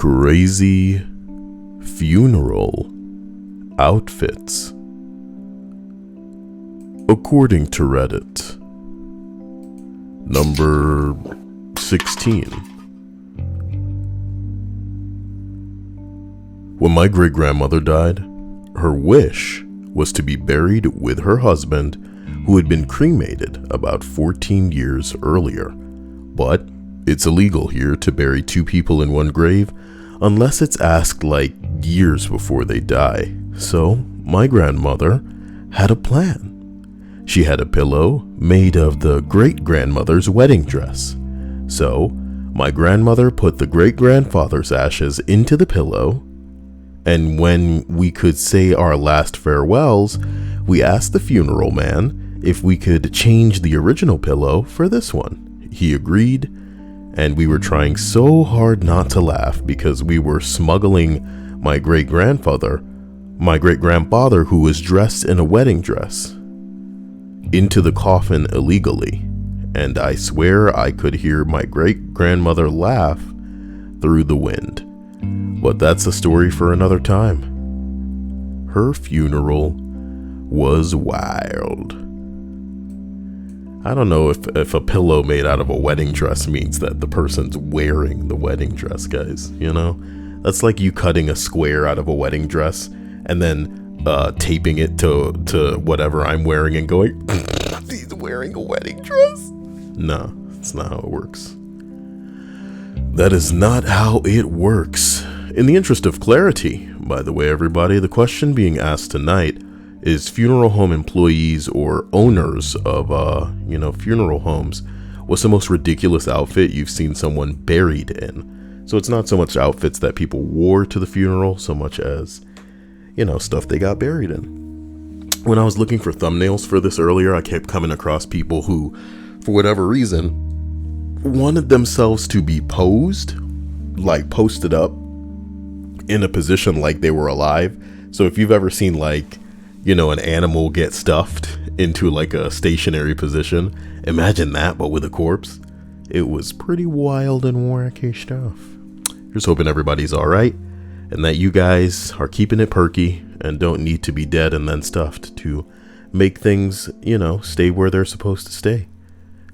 Crazy funeral outfits. According to Reddit. Number 16. When my great-grandmother died, her wish was to be buried with her husband, who had been cremated about 14 years earlier. But it's illegal here to bury two people in one grave unless it's asked like years before they die. So my grandmother had a plan. She had a pillow made of the great-grandmother's wedding dress. So my grandmother put the great-grandfather's ashes into the pillow, and when we could say our last farewells, we asked the funeral man if we could change the original pillow for this one. He agreed, and we were trying so hard not to laugh because we were smuggling my great-grandfather, who was dressed in a wedding dress, into the coffin illegally. And I swear I could hear my great-grandmother laugh through the wind. But that's a story for another time. Her funeral was wild. I don't know if a pillow made out of a wedding dress means that the person's wearing the wedding dress, guys. You know? That's like you cutting a square out of a wedding dress and then taping it to whatever I'm wearing and going, he's wearing a wedding dress? No, that's not how it works. That is not how it works. In the interest of clarity, by the way, everybody, the question being asked tonight is funeral home employees or owners of, funeral homes, what's the most ridiculous outfit you've seen someone buried in? So it's not so much outfits that people wore to the funeral, so much as, stuff they got buried in. When I was looking for thumbnails for this earlier, I kept coming across people who, for whatever reason, wanted themselves to be posted up in a position like they were alive. So if you've ever seen an animal get stuffed into like a stationary position, imagine that but with a corpse. It was pretty wild and wacky stuff. Just hoping everybody's all right and that you guys are keeping it perky and don't need to be dead and then stuffed to make things, stay where they're supposed to stay.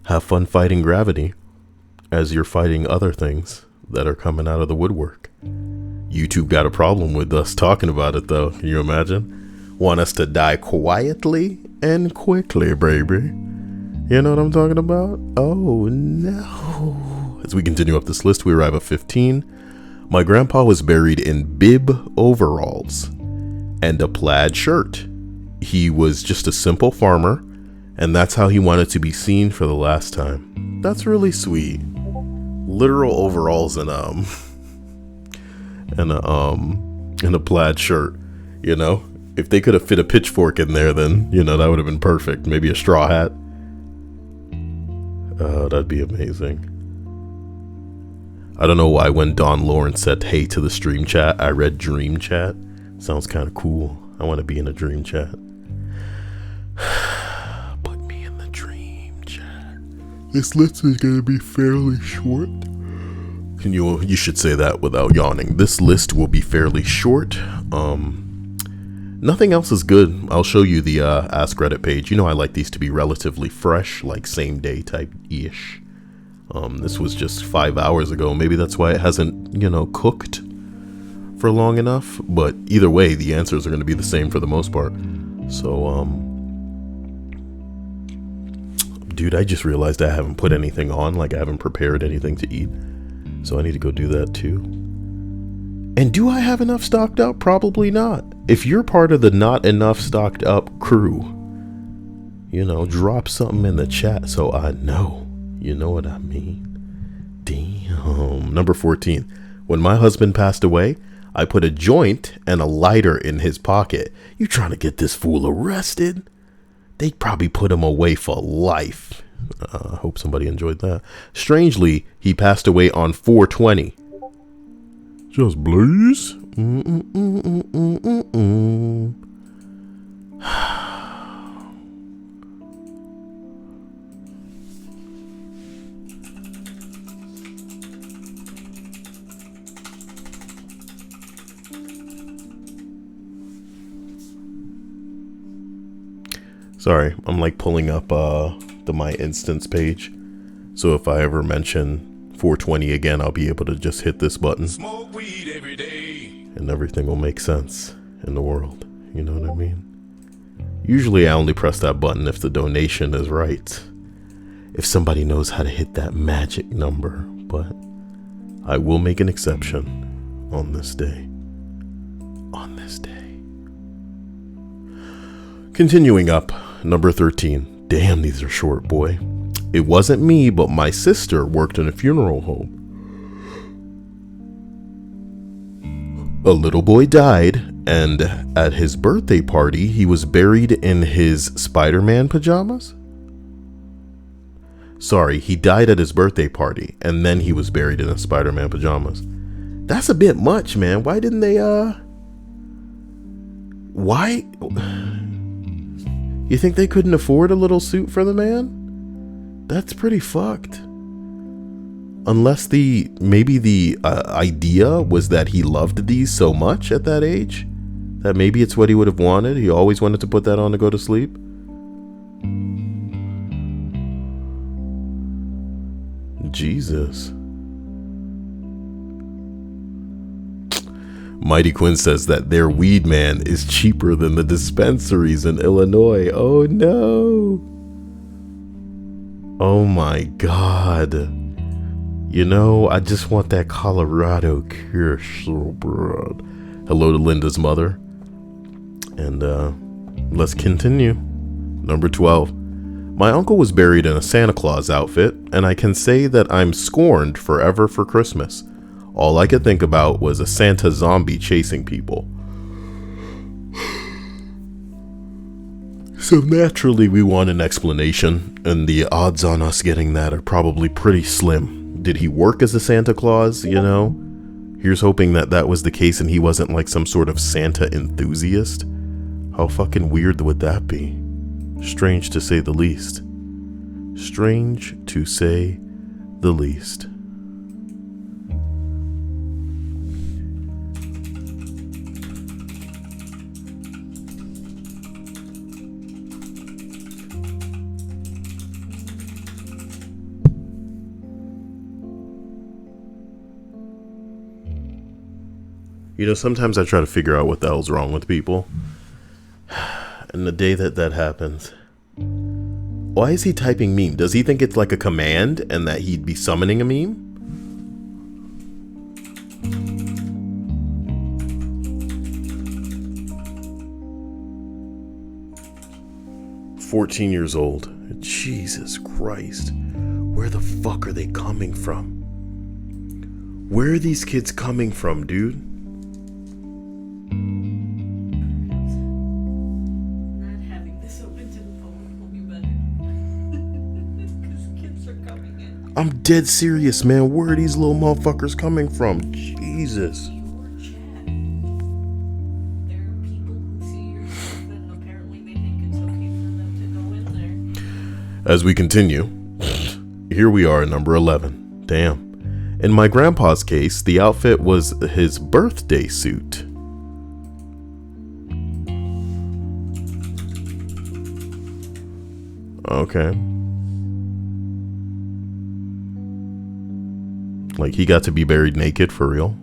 Have fun fighting gravity as you're fighting other things that are coming out of the woodwork. YouTube got a problem with us talking about it, though. Can you imagine? Want us to die quietly and quickly, baby. You know what I'm talking about? Oh, no. As we continue up this list, we arrive at 15. My grandpa was buried in bib overalls and a plaid shirt. He was just a simple farmer, and that's how he wanted to be seen for the last time. That's really sweet. Literal overalls and a plaid shirt. If they could have fit a pitchfork in there, then that would have been perfect. Maybe a straw hat. Oh, that'd be amazing. I don't know why when Don Lawrence said hey to the stream chat, I read dream chat. Sounds kind of cool. I want to be in a dream chat. Put me in the dream chat. This list is going to be fairly short. You should say that without yawning. This list will be fairly short. Nothing else is good. I'll show you the Ask Reddit page. I like these to be relatively fresh, like same day type-ish. This was just 5 hours ago. Maybe that's why it hasn't, cooked for long enough. But either way, the answers are going to be the same for the most part. So, dude, I just realized I haven't put anything on. I haven't prepared anything to eat. So I need to go do that too. And do I have enough stocked up? Probably not. If you're part of the not enough stocked up crew, drop something in the chat so I know. You know what I mean? Damn. Number 14. When my husband passed away, I put a joint and a lighter in his pocket. You trying to get this fool arrested? They'd probably put him away for life. I hope somebody enjoyed that. Strangely, he passed away on 4/20. Just blaze. Sorry, I'm like pulling up the My Instance page. So if I ever mention 420 again, I'll be able to just hit this button. Smoke weed every day. And everything will make sense in the world. You know what I mean? Usually I only press that button if the donation is right. If somebody knows how to hit that magic number. But I will make an exception on this day. On this day. Continuing up, number 13. Damn, these are short, boy. It wasn't me, but my sister worked in a funeral home. A little boy died, and at his birthday party, he was buried in his Spider-Man pajamas? Sorry, he died at his birthday party, and then he was buried in his Spider-Man pajamas. That's a bit much, man. Why didn't they, Why? You think they couldn't afford a little suit for the man? That's pretty fucked. Unless maybe the idea was that he loved these so much at that age, that maybe it's what he would have wanted. He always wanted to put that on to go to sleep. Jesus. Mighty Quinn says that their weed man is cheaper than the dispensaries in Illinois. Oh no. Oh my God. You know, I just want that Colorado Kirsch so bad. Hello to Linda's mother. And let's continue. Number 12. My uncle was buried in a Santa Claus outfit, and I can say that I'm scorned forever for Christmas. All I could think about was a Santa zombie chasing people. So naturally we want an explanation, and the odds on us getting that are probably pretty slim. Did he work as a Santa Claus, you know? Here's hoping that that was the case and he wasn't like some sort of Santa enthusiast. How fucking weird would that be? Strange to say the least. Strange to say the least. You know, sometimes I try to figure out what the hell's wrong with people. And the day that happens, why is he typing meme? Does he think it's like a command and that he'd be summoning a meme? "14 years old. Jesus Christ. Where the fuck are they coming from? Where are these kids coming from, dude? I'm dead serious, man. Where are these little motherfuckers coming from? Jesus. As we continue, here we are at number 11. Damn. In my grandpa's case, the outfit was his birthday suit. Okay. Like, he got to be buried naked, for real?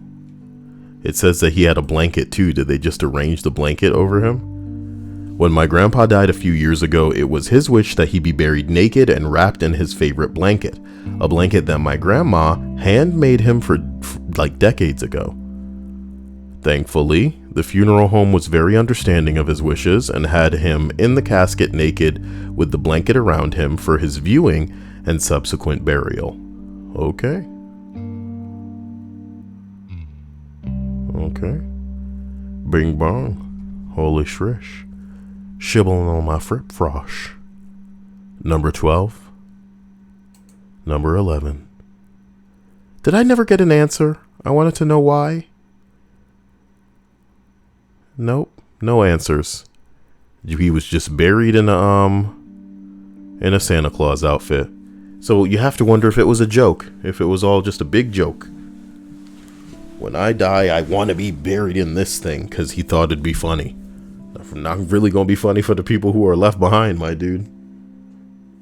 It says that he had a blanket, too. Did they just arrange the blanket over him? When my grandpa died a few years ago, it was his wish that he be buried naked and wrapped in his favorite blanket. A blanket that my grandma handmade him for like decades ago. Thankfully, the funeral home was very understanding of his wishes and had him in the casket naked with the blanket around him for his viewing and subsequent burial. Okay. Okay. Bing bong. Holy shrish. Shibbling on my frip frosh. Number 12. Number 11. Did I never get an answer? I wanted to know why. Nope. No answers. He was just buried in a Santa Claus outfit. So you have to wonder if it was a joke. If it was all just a big joke. When I die, I want to be buried in this thing because he thought it'd be funny. not really going to be funny for the people who are left behind, my dude.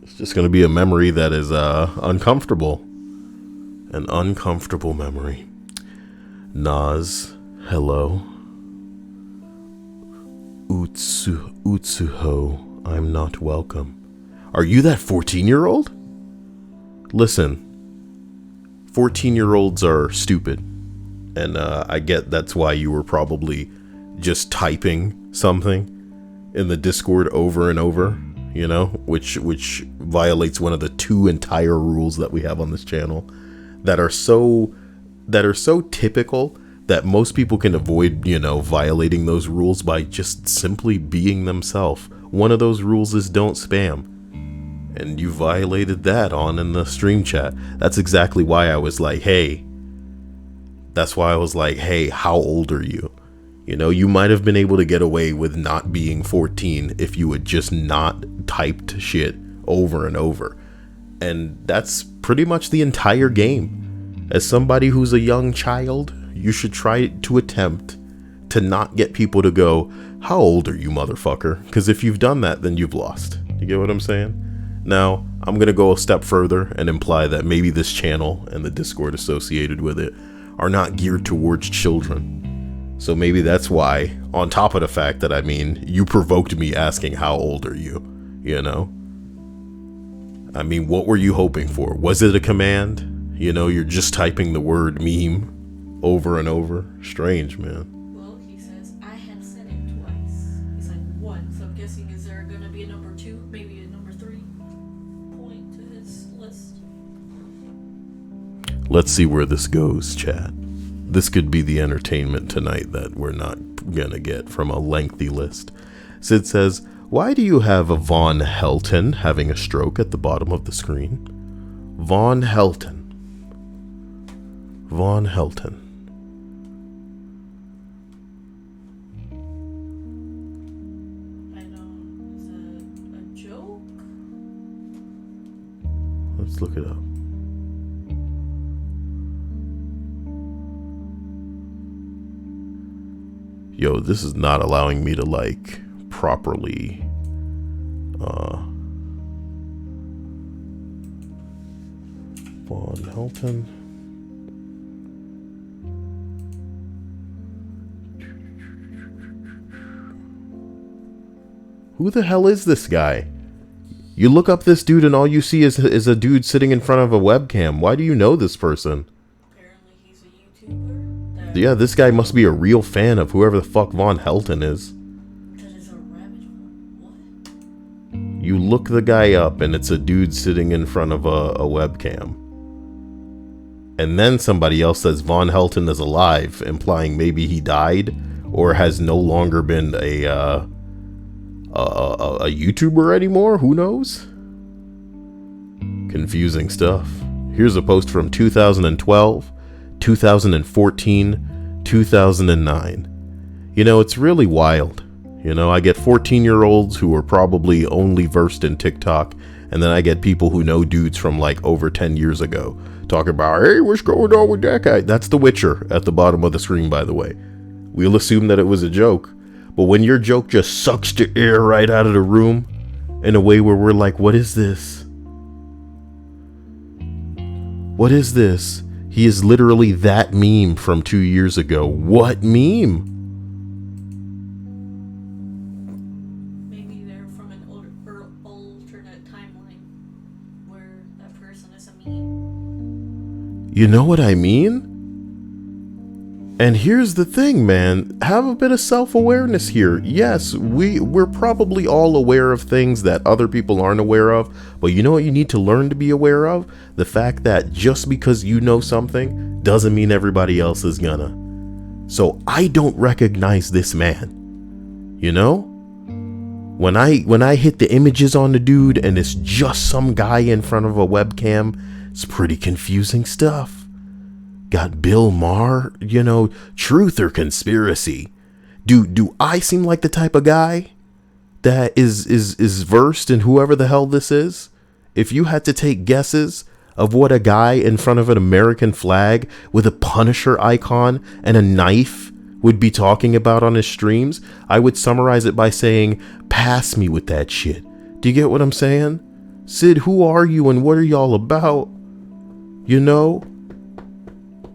It's just going to be a memory that is uncomfortable. An uncomfortable memory. Nas, hello. Utsuho, I'm not welcome. Are you that 14-year-old? Listen, 14-year-olds are stupid. And I get that's why you were probably just typing something in the Discord over and over, you know, which violates one of the 2 entire rules that we have on this channel that are so typical that most people can avoid, you know, violating those rules by just simply being themselves. One of those rules is don't spam. And you violated that in the stream chat. That's exactly why I was like, hey. That's why I was like, hey, how old are you? You know, you might have been able to get away with not being 14 if you had just not typed shit over and over. And that's pretty much the entire game. As somebody who's a young child, you should try to attempt to not get people to go, how old are you, motherfucker? Because if you've done that, then you've lost. You get what I'm saying? Now, I'm going to go a step further and imply that maybe this channel and the Discord associated with it are not geared towards children. So maybe that's why, on top of the fact that, I mean, you provoked me asking how old are you, you know? I mean, what were you hoping for? Was it a command? You know, you're just typing the word meme over and over. Strange, man. Well, he says, I have said it twice. He's like, what? So I'm guessing, is there going to be a number 2? Maybe a number 3 point to his list? Let's see where this goes, chat. This could be the entertainment tonight that we're not gonna get from a lengthy list. Sid says, why do you have a Von Helton having a stroke at the bottom of the screen? Von Helton. Von Helton. I know. Is it a joke? Let's look it up. Yo, this is not allowing me to, like, properly, Von Helton. Who the hell is this guy? You look up this dude and all you see is a dude sitting in front of a webcam. Why do you know this person? Apparently he's a YouTuber. Yeah, this guy must be a real fan of whoever the fuck Von Helton is. That is a rabbit hole. What? You look the guy up and it's a dude sitting in front of a webcam. And then somebody else says Von Helton is alive, implying maybe he died or has no longer been a YouTuber anymore. Who knows? Confusing stuff. Here's a post from 2012, 2014, 2009. You know, it's really wild. You know, I get 14-year-olds who are probably only versed in TikTok, and then I get people who know dudes from like over 10 years ago talking about, hey, what's going on with that guy? That's The Witcher at the bottom of the screen, by the way. We'll assume that it was a joke, but when your joke just sucks the air right out of the room in a way where we're like, what is this? What is this? He is literally that meme from 2 years ago. What meme? Maybe they're from an alternate timeline where that person is a meme. You know what I mean? And here's the thing, man. Have a bit of self-awareness here. Yes, we're probably all aware of things that other people aren't aware of. But you know what you need to learn to be aware of? The fact that just because you know something doesn't mean everybody else is gonna. So I don't recognize this man. You know? When I hit the images on the dude and it's just some guy in front of a webcam, it's pretty confusing stuff. Got Bill Maher, you know, truth or conspiracy? Do I seem like the type of guy that is versed in whoever the hell this is? If you had to take guesses of what a guy in front of an American flag with a Punisher icon and a knife would be talking about on his streams, I would summarize it by saying, pass me with that shit. Do you get what I'm saying? Sid, who are you and what are y'all about? You know?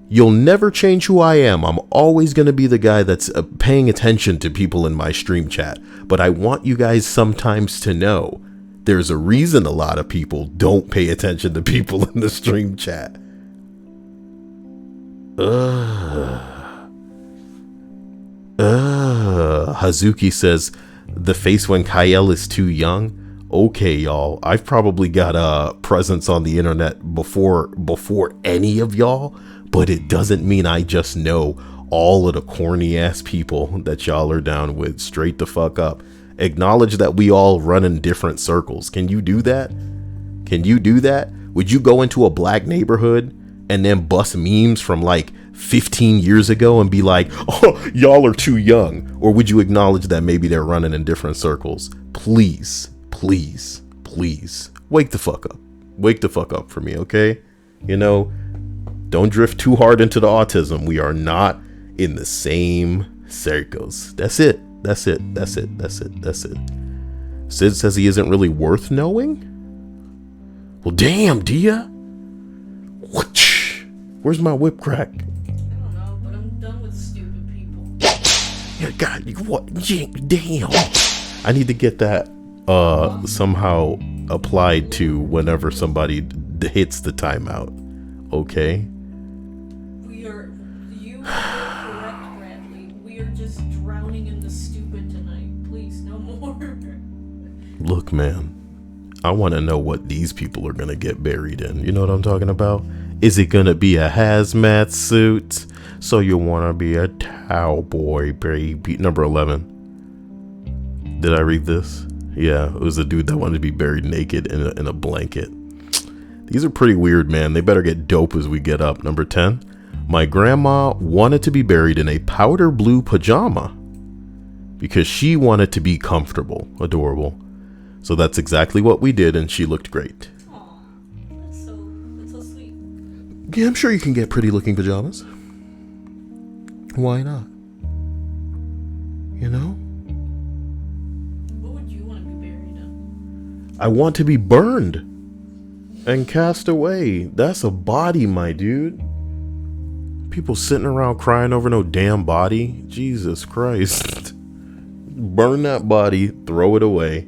You'll never change who I am. I'm always going to be the guy that's paying attention to people in my stream chat. But I want you guys sometimes to know there's a reason a lot of people don't pay attention to people in the stream chat. Hazuki says, the face when Kael is too young. Okay, y'all. I've probably got a presence on the internet before any of y'all. But it doesn't mean I just know all of the corny ass people that y'all are down with. Straight the fuck up. Acknowledge that we all run in different circles. Can you do that? Can you do that? Would you go into a black neighborhood and then bust memes from like 15 years ago and be like, oh, y'all are too young? Or would you acknowledge that maybe they're running in different circles? Please, please, please wake the fuck up. Wake the fuck up for me, okay? You know, don't drift too hard into the autism. We are not in the same circles. That's it. That's it. That's it. That's it. That's it. Sid says he isn't really worth knowing. Well, damn, Dia. Where's my whip crack? I don't know, but I'm done with stupid people. Yeah, God, what? Damn. I need to get that somehow applied to whenever somebody hits the timeout. Okay. You are correct, Bradley. We are just drowning in the stupid tonight. Please, no more. Look, man, I want to know what these people are going to get buried in. You know what I'm talking about? Is it going to be a hazmat suit? So you want to be a cowboy, baby. Number 11. Did I read this? Yeah, it was a dude that wanted to be buried naked in a blanket. These are pretty weird, man. They better get dope as we get up. Number 10. My grandma wanted to be buried in a powder blue pajama because she wanted to be comfortable. Adorable. So that's exactly what we did, and she looked great. Aw, that's so sweet. Yeah, I'm sure you can get pretty looking pajamas. Why not? You know? What would you want to be buried in? I want to be burned and cast away. That's a body, my dude. People sitting around crying over no damn body. Jesus Christ. Burn that body, throw it away.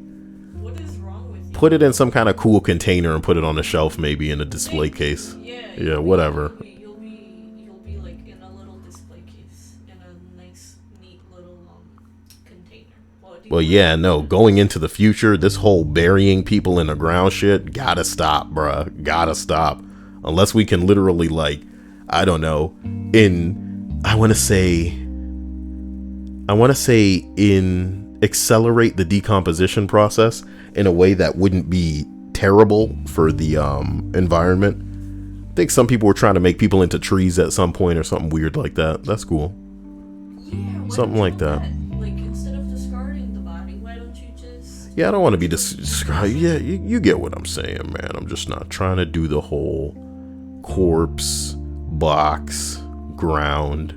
What is wrong with you? Put it in some kind of cool container and put it on a shelf, maybe in a display case. Yeah, whatever. You'll be like in a little display case in a nice, neat little container. Well, yeah, no. Going into the future, this whole burying people in the ground shit gotta stop, bruh. Gotta stop. Unless we can literally, like, I don't know, I want to say accelerate the decomposition process in a way that wouldn't be terrible for the environment. I think some people were trying to make people into trees at some point or something weird like that. That's cool. Yeah, something like that. Like, instead of discarding the body, why don't you just... Yeah, I don't want to be discarded. Yeah, you get what I'm saying, man. I'm just not trying to do the whole corpse, box, ground,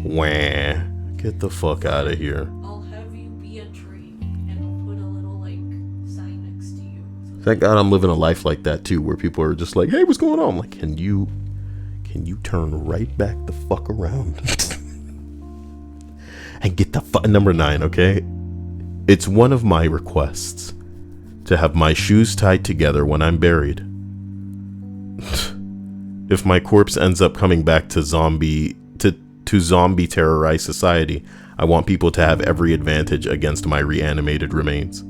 wah. Get the fuck out of here. I'll have you be a tree, and I'll put a little, like, sign next to you. So Thank God I'm living a life like that too, where people are just like, hey, what's going on? I'm like, can you turn right back the fuck around? And get the fuck... Number 9, okay? It's one of my requests to have my shoes tied together when I'm buried. If my corpse ends up coming back to zombie terrorized society, I want people to have every advantage against my reanimated remains.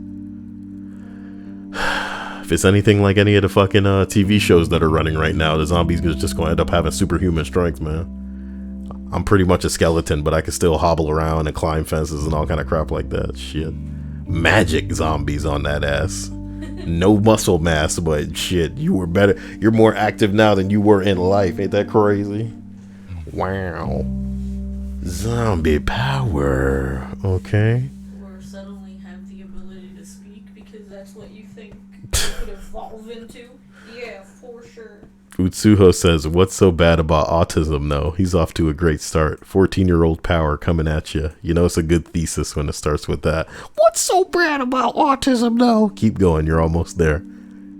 If it's anything like any of the fucking TV shows that are running right now, the zombies are just going to end up having superhuman strength, man. I'm pretty much a skeleton, but I can still hobble around and climb fences and all kind of crap like that. Shit. Magic zombies on that ass. No muscle mass, but shit, you were better. You're more active now than you were in life. Ain't that crazy? Wow. Zombie power. Okay. or suddenly have the ability to speak because that's what you think you could evolve into. Yeah. Yeah, for sure. Utsuho says, what's so bad about autism, though? He's off to a great start. 14-year-old power coming at you. You know, it's a good thesis when it starts with that. What's so bad about autism, though? Keep going. You're almost there.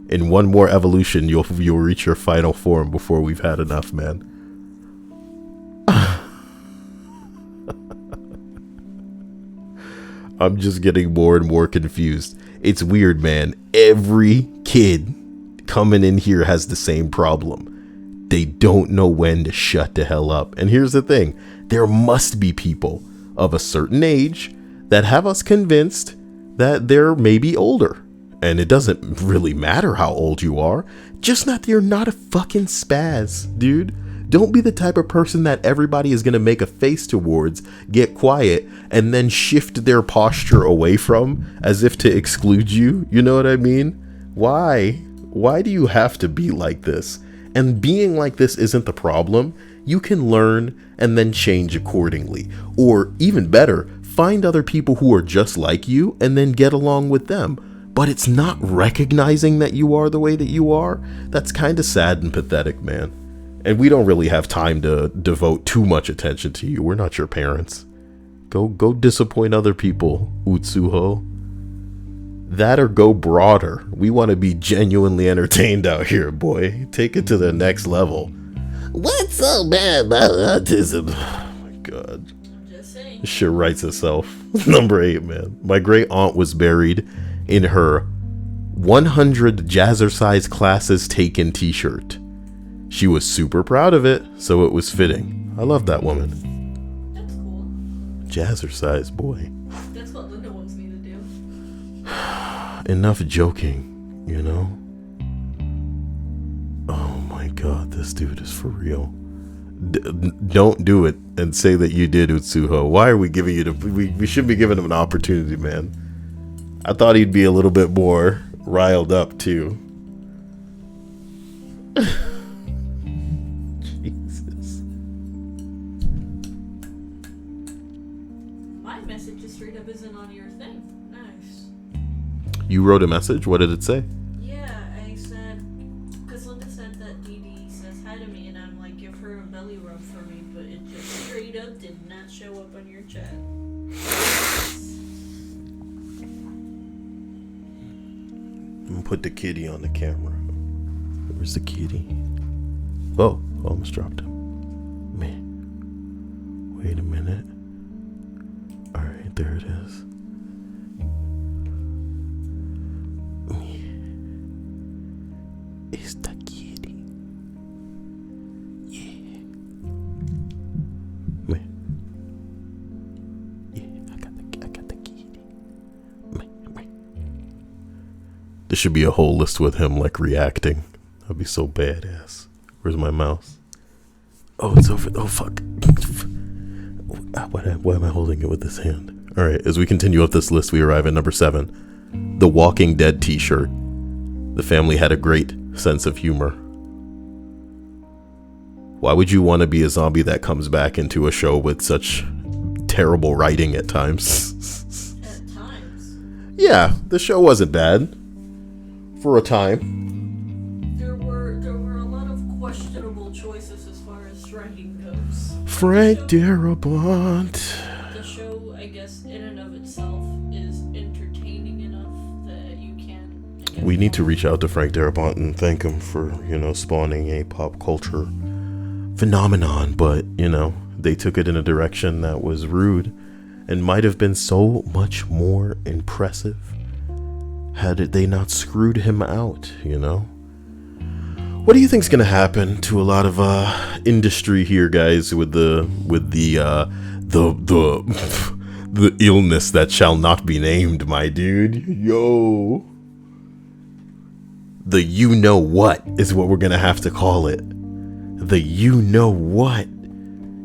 In one more evolution, you'll reach your final form before we've had enough, man. I'm just getting more and more confused. It's weird, man. Every kid coming in here has the same problem. They don't know when to shut the hell up. And here's the thing. There must be people of a certain age that have us convinced that they're maybe older. And it doesn't really matter how old you are. Just not that you're not a fucking spaz, dude. Don't be the type of person that everybody is going to make a face towards, get quiet, and then shift their posture away from as if to exclude you. You know what I mean? Why? Why do you have to be like this? And being like this isn't the problem. You can learn and then change accordingly. Or even better, find other people who are just like you and then get along with them. But it's not recognizing that you are the way that you are. That's kind of sad and pathetic, man. And we don't really have time to devote too much attention to you. We're not your parents. Go disappoint other people, Utsuho. That or go broader. We want to be genuinely entertained out here, boy. Take it to the next level. What's so bad about autism? Oh my god. I'm just saying. This shit writes itself. Number 8, man. My great aunt was buried in her 100 jazzercise classes taken t-shirt. She was super proud of it, so it was fitting. I love that woman. That's cool. Jazzercise, boy. That's what Linda wants me to do. Enough joking, you know? Oh my god, this dude is for real. Don't do it and say that you did, Utsuho. Why are we giving you the... We should be giving him an opportunity, man. I thought he'd be a little bit more riled up, too. Jesus. My message just straight up isn't on your thing. Nice. You wrote a message? What did it say? Yeah, I said... Because Linda said that Dee Dee says hi to me, and I'm like, give her a belly rub for me, but it just straight up did not show up on your chat. I'm gonna put the kitty on the camera. Where's the kitty? Oh, almost dropped him. Man. Wait a minute. Alright, there it is. It's the kitty. Yeah. Man. Yeah, I got the kitty. Man. There should be a whole list with him like reacting. That'd be so badass. Where's my mouse? Oh, it's over. Oh, fuck. Why am I holding it with this hand? Alright, as we continue up this list, we arrive at number 7. The Walking Dead t-shirt. The family had a great sense of humor. Why would you want to be a zombie that comes back into a show with such terrible writing at times? At times. Yeah, the show wasn't bad. For a time. There were a lot of questionable choices as far as writing goes. Frank Darabont. The show, I guess, in and of itself is entertaining enough that you can... We need to reach out to Frank Darabont and thank him for, spawning a pop culture phenomenon. But, they took it in a direction that was rude and might have been so much more impressive had they not screwed him out, What do you think's gonna happen to a lot of industry here, guys, with the illness that shall not be named, my dude? Yo. The you-know-what is what we're gonna have to call it. The you-know-what.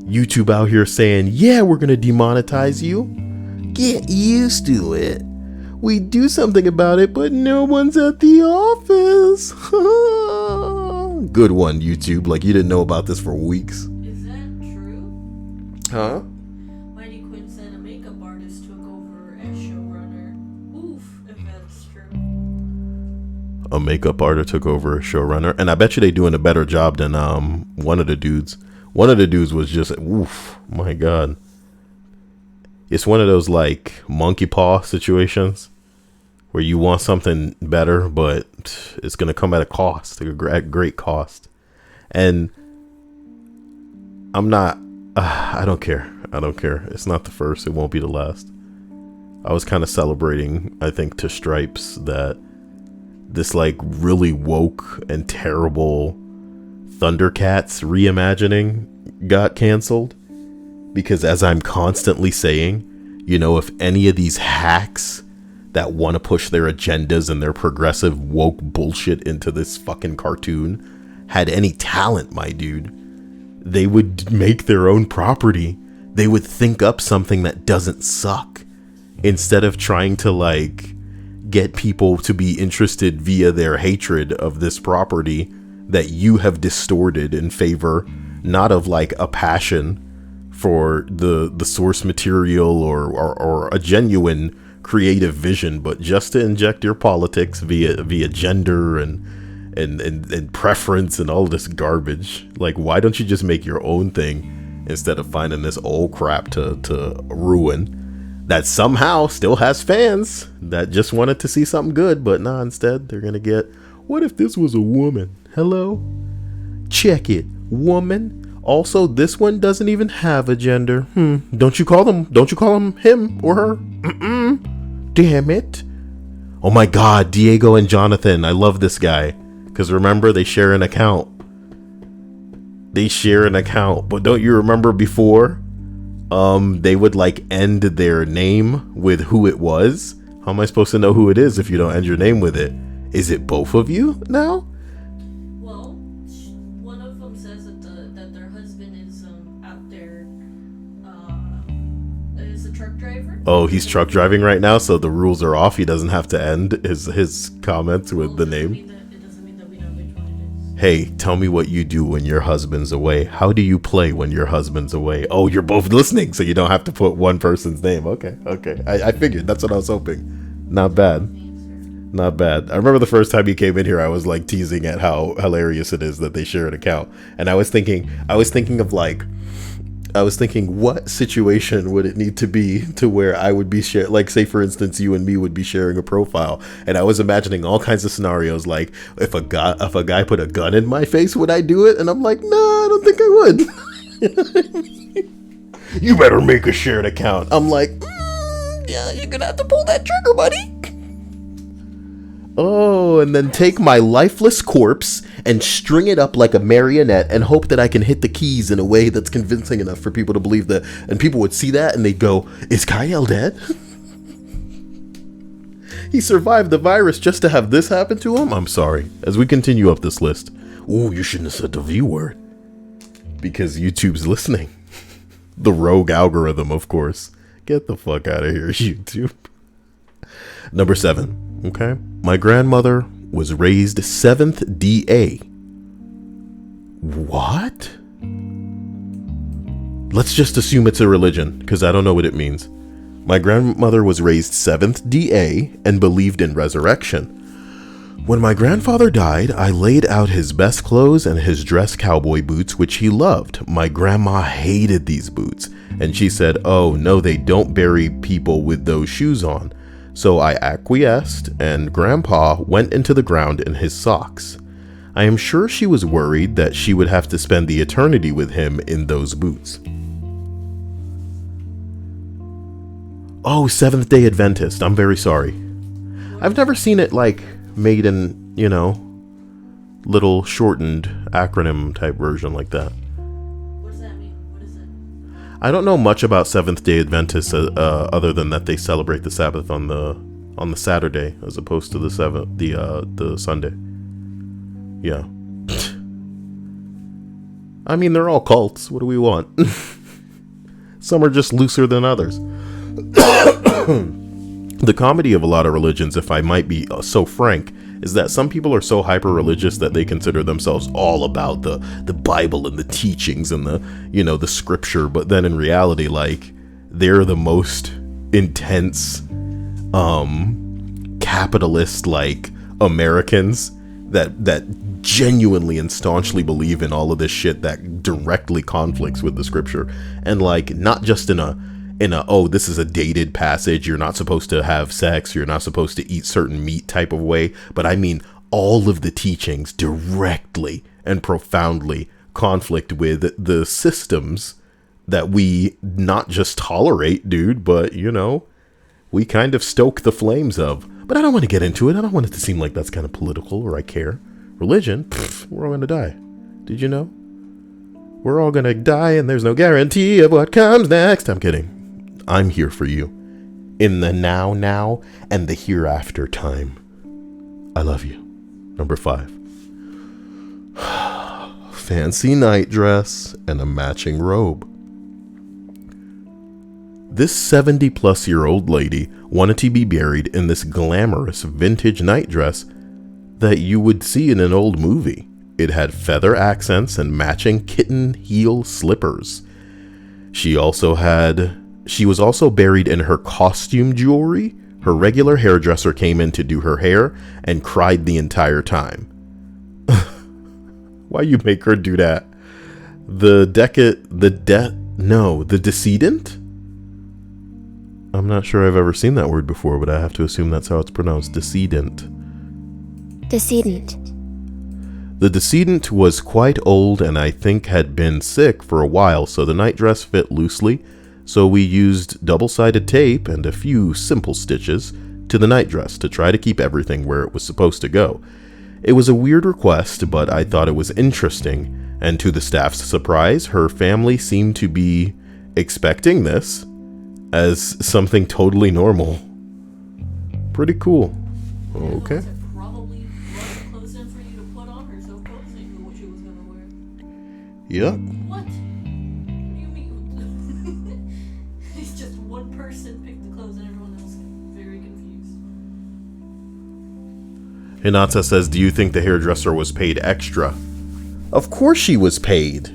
YouTube out here saying, yeah, we're gonna demonetize you. Get used to it. We do something about it, but no one's at the office. Good one, YouTube. Like, you didn't know about this for weeks. Is that true? Huh? Mighty Quinn said a makeup artist took over as showrunner. Oof, if that's true. a makeup artist took over as showrunner, and I bet you they doing a better job than one of the dudes. One of the dudes was just, oof, my God. It's one of those like monkey paw situations where you want something better, but it's gonna come at a cost, a great cost. And I'm not. I don't care. I don't care. It's not the first. It won't be the last. I was kind of celebrating, I think, to Stripes that this like really woke and terrible Thundercats reimagining got canceled, because as I'm constantly saying, you know, if any of these hacks that want to push their agendas and their progressive woke bullshit into this fucking cartoon had any talent, my dude, they would make their own property. They would think up something that doesn't suck, instead of trying to like get people to be interested via their hatred of this property that you have distorted in favor not of like a passion for the source material or a genuine creative vision, but just to inject your politics via gender and preference and all this garbage. Like, why don't you just make your own thing instead of finding this old crap to ruin that somehow still has fans that just wanted to see something good? But nah, instead they're gonna get, what if this was a woman? Hello? Check it, woman. Also, this one doesn't even have a gender. Don't you call them him or her? Damn it. Oh my God, Diego and Jonathan. I love this guy. Because remember, they share an account. But don't you remember before? They would like end their name with who it was. How am I supposed to know who it is if you don't end your name with it? Is it both of you now? Well, one of them says that their husband is out there. Is a truck driver. Oh, he's truck driving right now, so the rules are off. He doesn't have to end his comments with the name. It doesn't mean that we know which one it is. Hey, tell me what you do when your husband's away. How do you play when your husband's away? Oh, you're both listening, so you don't have to put one person's name. Okay. I figured. That's what I was hoping. Not bad. Not bad. I remember the first time you came in here, I was like teasing at how hilarious it is that they share an account. And I was thinking what situation would it need to be to where I would be like, say for instance, you and me would be sharing a profile. And I was imagining all kinds of scenarios, like if a guy put a gun in my face, would I do it? And I'm like, no, I don't think I would. You better make a shared account. I'm like, yeah, you're gonna have to pull that trigger, buddy. Oh, and then take my lifeless corpse and string it up like a marionette and hope that I can hit the keys in a way that's convincing enough for people to believe that. And people would see that and they'd go, is Kyle dead? He survived the virus just to have this happen to him? I'm sorry. As we continue up this list. Ooh, you shouldn't have said the V word. Because YouTube's listening. The rogue algorithm, of course. Get the fuck out of here, YouTube. Number 7. Okay. My grandmother was raised 7th DA. What? Let's just assume it's a religion, because I don't know what it means. My grandmother was raised 7th DA and believed in resurrection. When my grandfather died, I laid out his best clothes and his dress cowboy boots, which he loved. My grandma hated these boots, and she said, oh, no, they don't bury people with those shoes on. So I acquiesced, and Grandpa went into the ground in his socks. I am sure she was worried that she would have to spend the eternity with him in those boots. Oh, Seventh-day Adventist. I'm very sorry. I've never seen it, like, made in, little shortened acronym type version like that. What does that mean? What is it? I don't know much about Seventh-day Adventists other than that they celebrate the Sabbath on the Saturday as opposed to the Sunday. Yeah. I mean, they're all cults. What do we want? Some are just looser than others. The comedy of a lot of religions, if I might be so frank, is that some people are so hyper-religious that they consider themselves all about the Bible and the teachings and the scripture, but then in reality, like, they're the most intense capitalist, like, Americans that genuinely and staunchly believe in all of this shit that directly conflicts with the scripture, and like not just in a oh, this is a dated passage, you're not supposed to have sex, you're not supposed to eat certain meat type of way, but I mean all of the teachings directly and profoundly conflict with the systems that we not just tolerate, dude, but you know, we kind of stoke the flames of. But I don't want to get into it. I don't want it to seem like that's kind of political or I care. Religion, we're all going to die. Did you know? We're all going to die and there's no guarantee of what comes next. I'm kidding. I'm here for you. In the now, and the hereafter time. I love you. Number 5. Fancy night dress and a matching robe. This 70-plus-year-old lady wanted to be buried in this glamorous vintage night dress that you would see in an old movie. It had feather accents and matching kitten heel slippers. She was also buried in her costume jewelry. Her regular hairdresser came in to do her hair and cried the entire time. Why you make her do that? The decedent? I'm not sure I've ever seen that word before, but I have to assume that's how it's pronounced. Decedent. Decedent. The decedent was quite old and I think had been sick for a while, so the night dress fit loosely. So we used double-sided tape and a few simple stitches to the night dress to try to keep everything where it was supposed to go. It was a weird request, but I thought it was interesting, and to the staff's surprise, her family seemed to be expecting this as something totally normal. Pretty cool. Okay. Probably brought clothes in for you to put on her, so clothes knew what she was gonna wear. Yep. What? What do you mean? It's just one person picked the clothes and everyone else very confused. Hinata says, do you think the hairdresser was paid extra? Of course she was paid.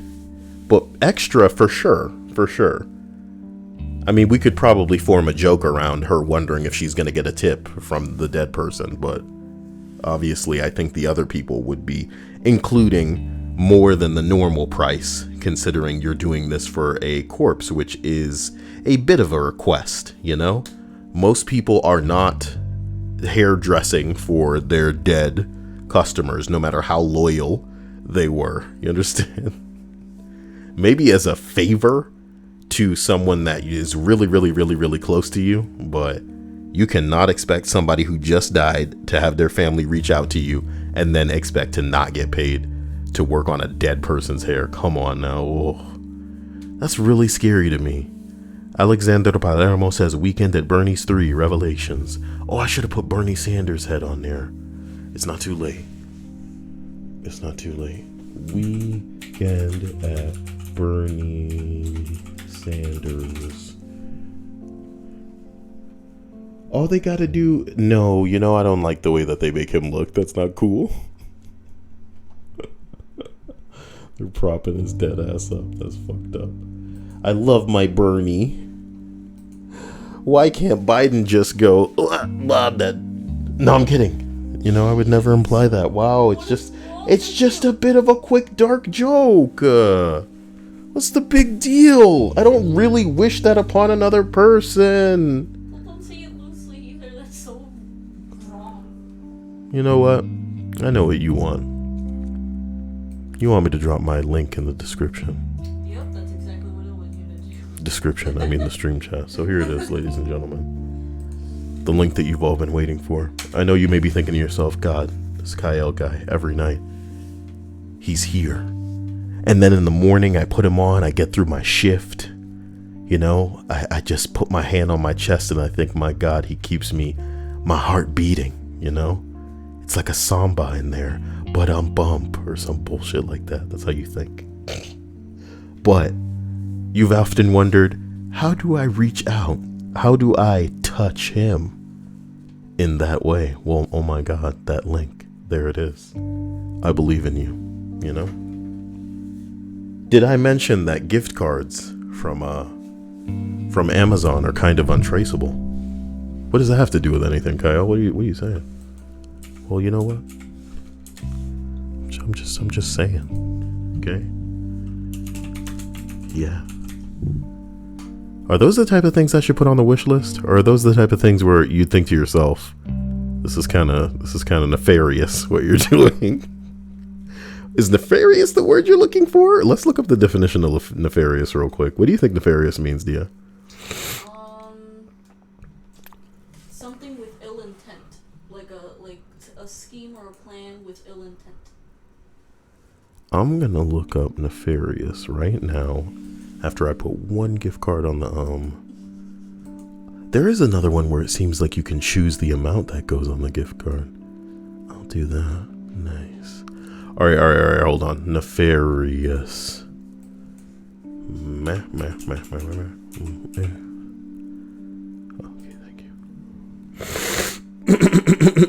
But extra for sure. For sure. I mean, we could probably form a joke around her wondering if she's going to get a tip from the dead person, but obviously I think the other people would be including more than the normal price, considering you're doing this for a corpse, which is a bit of a request, you know? Most people are not hairdressing for their dead customers, no matter how loyal they were, you understand? Maybe as a favor to someone that is really, really, really, really close to you, but you cannot expect somebody who just died to have their family reach out to you and then expect to not get paid to work on a dead person's hair. Come on now. Oh, that's really scary to me. Alexander Palermo says Weekend at Bernie's 3 Revelations. Oh, I should have put Bernie Sanders' head on there. It's not too late. It's not too late. Weekend at Bernie Sanders. All they gotta do... No, you know, I don't like the way that they make him look. That's not cool. They're propping his dead ass up. That's fucked up. I love my Bernie. Why can't Biden just go, I'm dead? No, I'm kidding. You know, I would never imply that. Wow, it's just a bit of a quick dark joke. What's the big deal? I don't really wish that upon another person. Well, don't say it loosely either. That's so wrong. You know what? I know what you want. You want me to drop my link in the description. Yep, that's exactly what I want you to do. Description, I mean the stream chat. So here it is, ladies and gentlemen. The link that you've all been waiting for. I know you may be thinking to yourself, God, this Kyle guy, every night, he's here. And then in the morning, I put him on, I get through my shift. You know, I just put my hand on my chest and I think, my God, he keeps my heart beating, you know? It's like a samba in there, but bump or some bullshit like that. That's how you think. But you've often wondered, how do I reach out? How do I touch him in that way? Well, oh my God, that link, there it is. I believe in you, you know? Did I mention that gift cards from Amazon are kind of untraceable? What does that have to do with anything, Kyle? What are you saying? Well, you know what? I'm just saying. Okay? Yeah. Are those the type of things I should put on the wish list? Or are those the type of things where you think to yourself, this is kind of nefarious what you're doing? Is nefarious the word you're looking for? Let's look up the definition of nefarious real quick. What do you think nefarious means, Dia? Something with ill intent, like a scheme or a plan with ill intent. I'm gonna look up nefarious right now after I put one gift card on the There is another one where it seems like you can choose the amount that goes on the gift card. I'll do that. Nice. All right, hold on. Nefarious. Okay, thank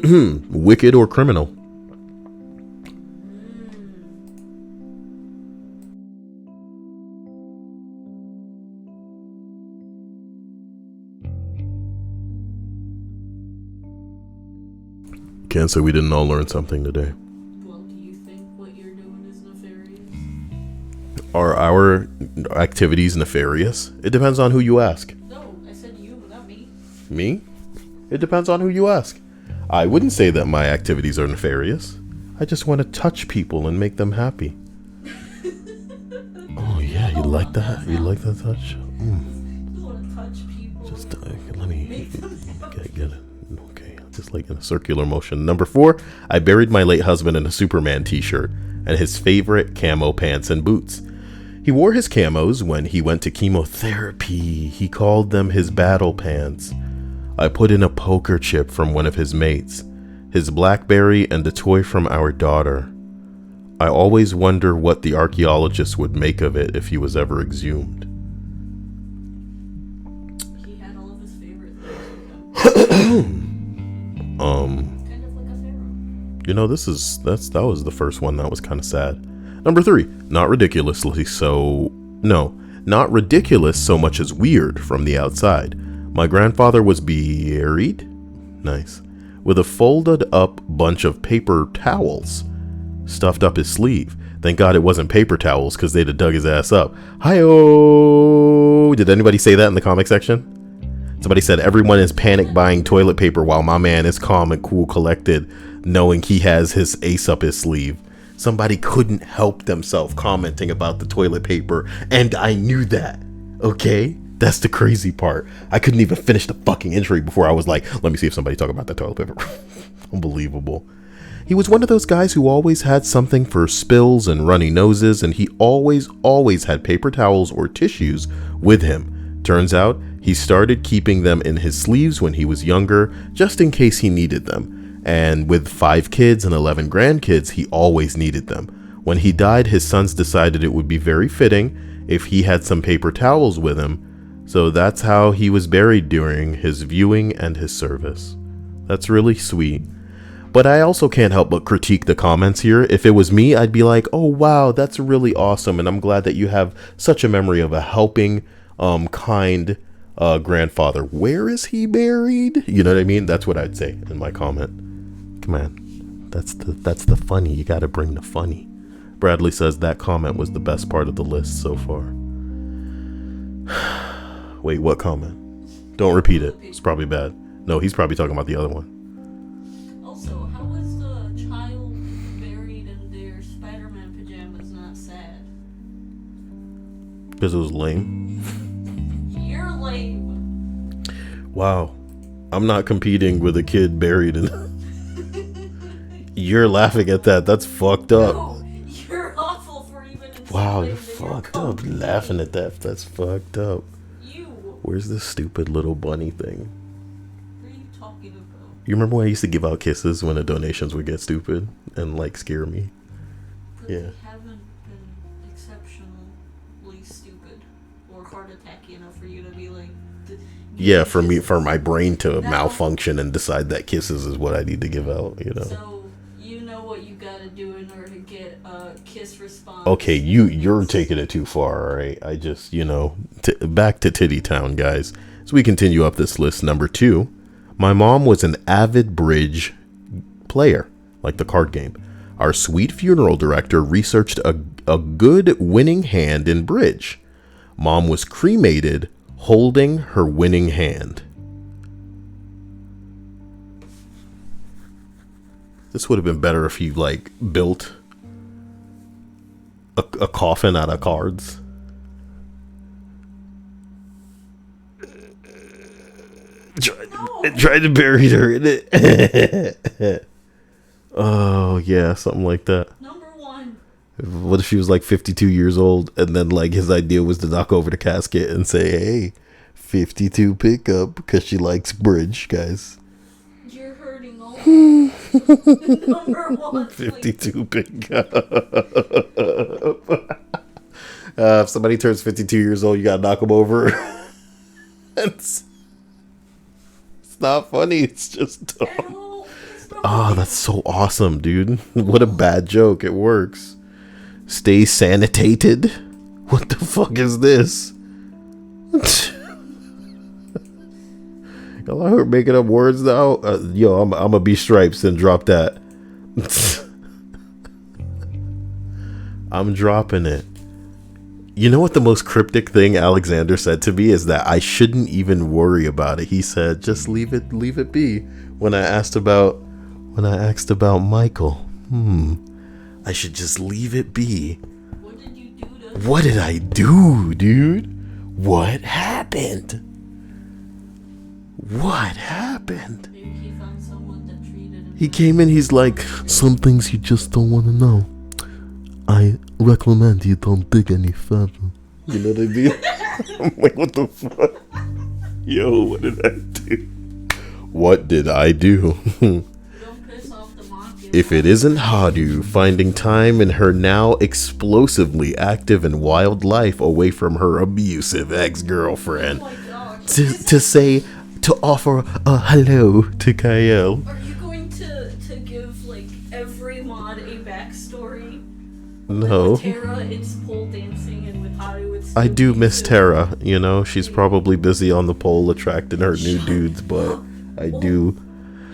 you. Wicked or criminal? Can't say we didn't all learn something today. Well, do you think what you're doing is nefarious? Are our activities nefarious? It depends on who you ask. No, I said you, not me. Me? It depends on who you ask. I wouldn't say that my activities are nefarious. I just want to touch people and make them happy. Oh yeah, you like that? You like that touch? You want to touch people? Just let me get it. Okay, just like in a circular motion. Number 4, I buried my late husband in a Superman t-shirt and his favorite camo pants and boots. He wore his camos when he went to chemotherapy. He called them his battle pants. I put in a poker chip from one of his mates, his BlackBerry, and a toy from our daughter. I always wonder what the archaeologists would make of it if he was ever exhumed. He had all of his favorite things. Kind of like a pharaoh. You know, that was the first one that was kind of sad. Number 3, not ridiculous so much as weird from the outside. My grandfather was buried, nice, with a folded up bunch of paper towels stuffed up his sleeve. Thank God it wasn't paper towels, because they'd have dug his ass up. Hi-oh! Did anybody say that in the comic section? Somebody said everyone is panic buying toilet paper while my man is calm and cool collected, knowing he has his ace up his sleeve. Somebody couldn't help themselves commenting about the toilet paper, and I knew that. Okay? That's the crazy part. I couldn't even finish the fucking entry before I was like, let me see if somebody talk about that toilet paper. Unbelievable. He was one of those guys who always had something for spills and runny noses, and he always had paper towels or tissues with him. Turns out, he started keeping them in his sleeves when he was younger, just in case he needed them. And with 5 kids and 11 grandkids, he always needed them. When he died, his sons decided it would be very fitting if he had some paper towels with him. So that's how he was buried during his viewing and his service. That's really sweet. But I also can't help but critique the comments here. If it was me, I'd be like, oh wow, that's really awesome. And I'm glad that you have such a memory of a helping, kind grandfather. Where is he buried? You know what I mean? That's what I'd say in my comment. Come on. That's the funny. You got to bring the funny. Bradley says that comment was the best part of the list so far. Wait, what comment? Don't repeat it. It's probably bad. No, he's probably talking about the other one. Also, how was the child buried in their Spider-Man pajamas not sad? Because it was lame. You're lame. Wow. I'm not competing with a kid buried in... You're laughing at that. That's fucked up. No, you're awful for even Wow, you're insinuating that fucked up. Laughing at that. That's fucked up. You. Where's this stupid little bunny thing? What are you talking about? You remember when I used to give out kisses when the donations would get stupid and like scare me? Because Yeah. you haven't been exceptionally stupid or heart attacky enough for you to be like. Yeah, for my brain to malfunction and decide that kisses is what I need to give out, you know. So you know what you gotta do in order to get a kiss response. Okay, you're taking it too far, all right? I just, back to Titty Town, guys. As we continue up this list, number 2, my mom was an avid bridge player, like the card game. Our sweet funeral director researched a good winning hand in bridge. Mom was cremated holding her winning hand. This would have been better if you like built a coffin out of cards. Tried to bury her in it. Oh yeah, something like that. Number one. What if she was like 52 years old and then like his idea was to knock over the casket and say, hey, 52 pickup, because she likes bridge, guys. You're hurting all number one. 52 pickup. If somebody turns 52 years old, you gotta knock them over. it's not funny, it's just dumb. Oh, that's so awesome, dude. What a bad joke. It works. Stay sanitated? What the fuck is this? Y'all are making up words now? Yo, I'm gonna be stripes and drop that. I'm dropping it. You know what the most cryptic thing Alexander said to me is that I shouldn't even worry about it. He said, just leave it be. When I asked about Michael. I should just leave it be. What did you do to him? What did I do, dude? What happened? What happened? Maybe he found someone that treated him. He came in, he's like, some things you just don't want to know. I recommend you don't dig any further. You know what I mean? I'm like, what the fuck? Yo, what did I do? What did I do? Don't piss off the monkey. If it isn't Hadu finding time in her now explosively active and wild life away from her abusive ex-girlfriend Oh my gosh. to offer a hello to Kyle. Are you going to give like every mod a backstory? No. With Tara, it's pole dancing, and with Haru, it's. I do miss Tara, you know, she's probably busy on the pole attracting her new dudes, but I do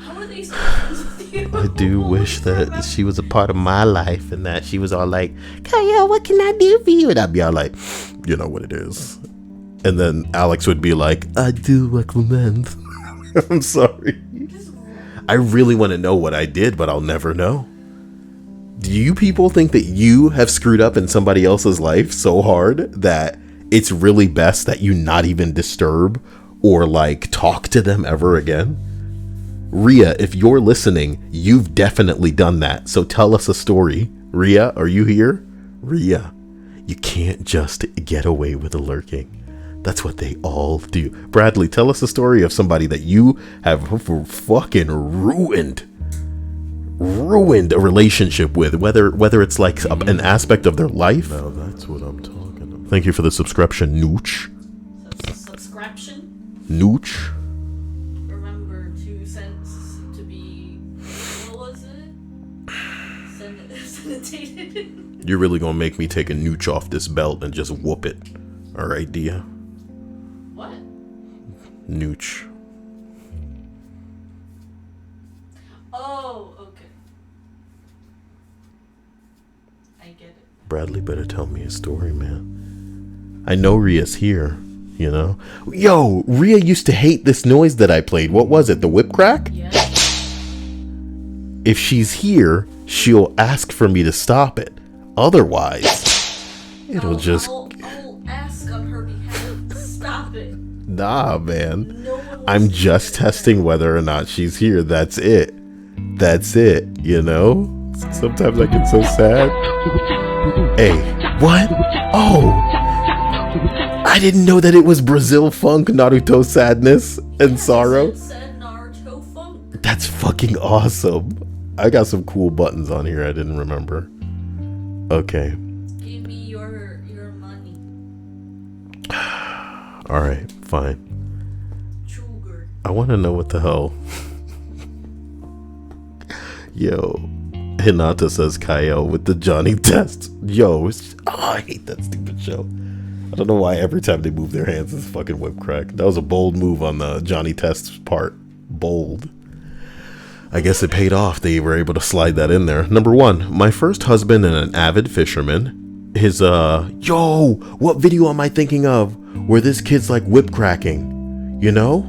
How are they still friends with you? I do wish that she was a part of my life and that she was all like, Kyle, what can I do for you? And I'd be all like, you know what it is. And then Alex would be like, I do recommend. I'm sorry. I really want to know what I did, but I'll never know. Do you people think that you have screwed up in somebody else's life so hard that it's really best that you not even disturb or like talk to them ever again? Rhea, if you're listening, you've definitely done that. So tell us a story. Rhea, are you here? Rhea, you can't just get away with a lurking. That's what they all do. Bradley, tell us a story of somebody that you have fucking ruined a relationship with, whether it's like an aspect of their life. Now that's what I'm talking about. Thank you for the subscription, Nooch. Subscription? Nooch. Remember 2 cents to be. What was it? Sanitated. You're really gonna make me take a Nooch off this belt and just whoop it. Alright, Dia? What? Nooch. Oh, okay. I get it. Bradley better tell me a story, man. I know Rhea's here, you know? Yo, Rhea used to hate this noise that I played. What was it? The whip crack? Yeah. If she's here, she'll ask for me to stop it. Otherwise, it'll just... I'll ask on her behalf. Stop it. Nah, man. No one wants I'm to just hear that. testing whether or not she's here. That's it. That's it, you know? Sometimes I get so sad. Hey, what? Oh! I didn't know that it was Brazil funk, Naruto sadness, and sorrow. Said Naruto funk. That's fucking awesome. I got some cool buttons on here I didn't remember. Okay. Give me your money. Alright, fine. Sugar. I want to know what the hell. Yo, Hinata says Kyle with the Johnny test. Yo, I hate that stupid show. I don't know why every time they move their hands it's fucking whip crack. That was a bold move on the Johnny Test's part. Bold. I guess it paid off. They were able to slide that in there. Number 1, my first husband and an avid fisherman. His, yo, what video am I thinking of? Where this kid's like whip cracking, you know?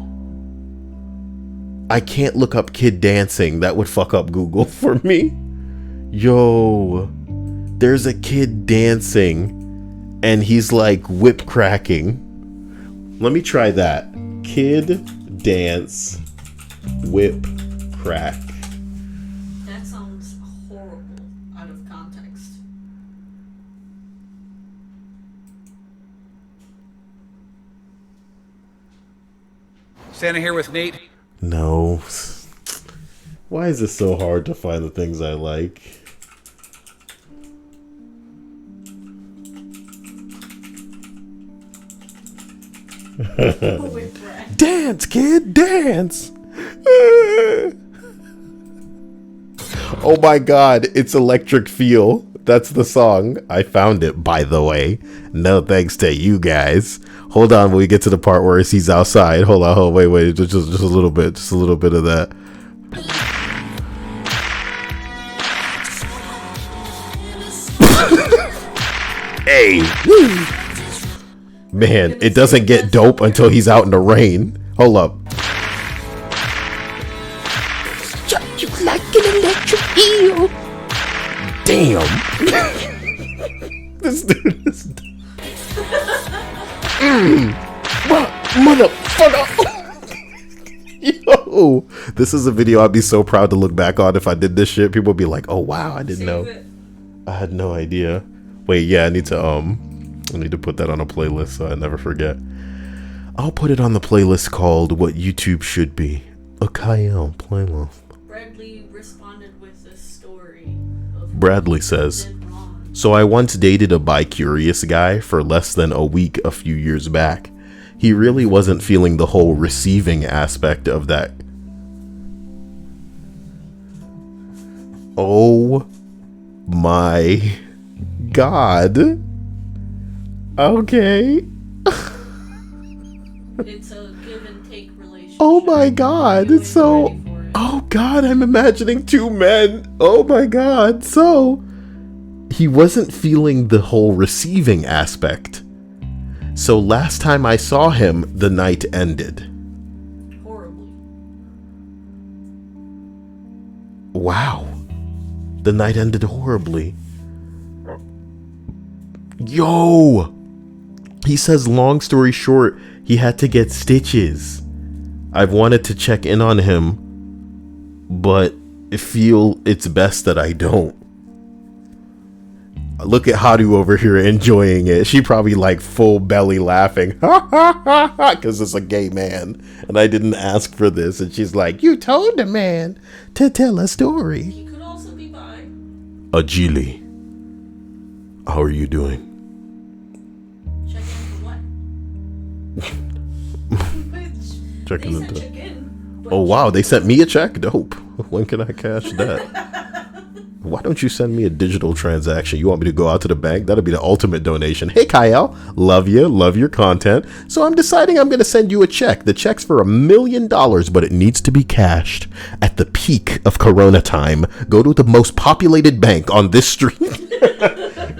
I can't look up kid dancing. That would fuck up Google for me. Yo, there's a kid dancing and he's like whip cracking. Let me try that. Kid dance whip crack. That sounds horrible out of context. Standing here with Nate. No. Why is it so hard to find the things I like? Dance, kid, dance! Oh my god, it's Electric Feel. That's the song. I found it, by the way. No thanks to you guys. Hold on when we get to the part where he's outside. Hold on, wait. Just a little bit. Just a little bit of that. Hey! Man, it doesn't get dope until he's out in the rain. Hold up. You like an electric eel. Damn. This dude is... Motherfucker. Yo. This is a video I'd be so proud to look back on if I did this shit. People would be like, oh wow, I didn't know. I had no idea. Wait, yeah, I need to put that on a playlist so I never forget. I'll put it on the playlist called What YouTube Should Be. A Kyle playlist. Bradley responded with this story. Bradley says, so I once dated a bi-curious guy for less than a week a few years back. He really wasn't feeling the whole receiving aspect of that. Oh my god. Okay. It's a give and take relationship. Oh my god. It's so... Oh god, I'm imagining two men. Oh my god. So, he wasn't feeling the whole receiving aspect. So last time I saw him, the night ended. Horribly. Wow. The night ended horribly. Yo! He says, long story short, he had to get stitches. I've wanted to check in on him, but I feel it's best that I don't. Look at Hadu over here enjoying it. She probably like full belly laughing. Ha ha ha ha, because it's a gay man. And I didn't ask for this. And she's like, you told the man to tell a story. He could also be bi. Ajili, how are you doing? Check in for what? Checking They said into... check in. Oh wow, they sent me a check? Dope. When can I cash that? Why don't you send me a digital transaction? You want me to go out to the bank? That'll be the ultimate donation. Hey Kyle, love you, love your content. So I'm deciding I'm going to send you a check. The check's for $1 million, but it needs to be cashed at the peak of Corona time. Go to the most populated bank on this street.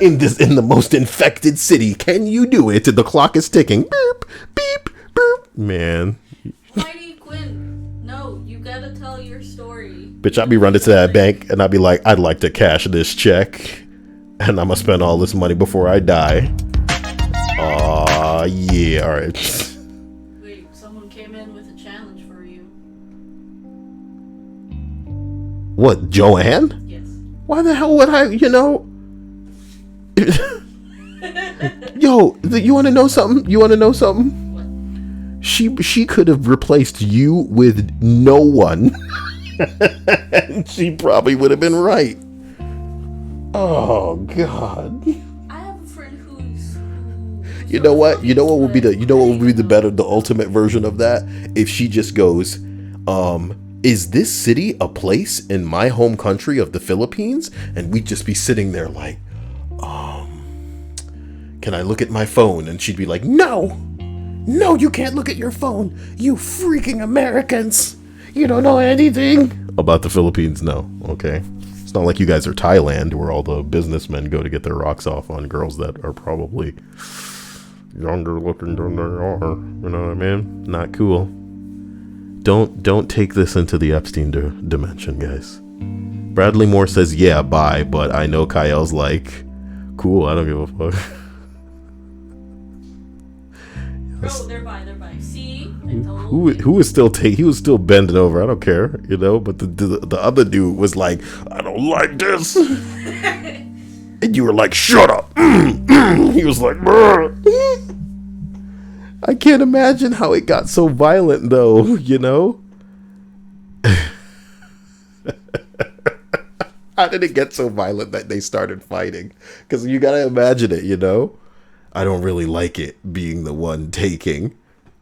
in the most infected city. Can you do it? The clock is ticking. Beep, beep, beep. Man. Mighty Quinn, no, you gotta tell your story. Bitch, I'd be running to that bank and I'd be like, I'd like to cash this check. And I'm gonna spend all this money before I die. Aw, yeah, alright. Wait, someone came in with a challenge for you. What, Joanne? Yes. Why the hell would I, you know? Yo, you wanna know something? You wanna know something? What? She could have replaced you with no one. And she probably would have been right. Oh god. I have a friend who's You know what would be the ultimate version of that? If she just goes, is this city a place in my home country of the Philippines? And we'd just be sitting there like, can I look at my phone? And she'd be like, no, you can't look at your phone. You freaking Americans. You don't know anything. About the Philippines, no. Okay. It's not like you guys are Thailand where all the businessmen go to get their rocks off on girls that are probably younger looking than they are. You know what I mean? Not cool. Don't take this into the Epstein dimension, guys. Bradley Moore says, yeah, bye, but I know Kyle's like, cool, I don't give a fuck. Oh, they're by. See? Who was still he was still bending over, I don't care, you know, but the other dude was like, I don't like this. And you were like, shut up. He was like, I can't imagine how it got so violent though, you know? How did it get so violent that they started fighting? Because you gotta imagine it, you know? I don't really like it being the one taking.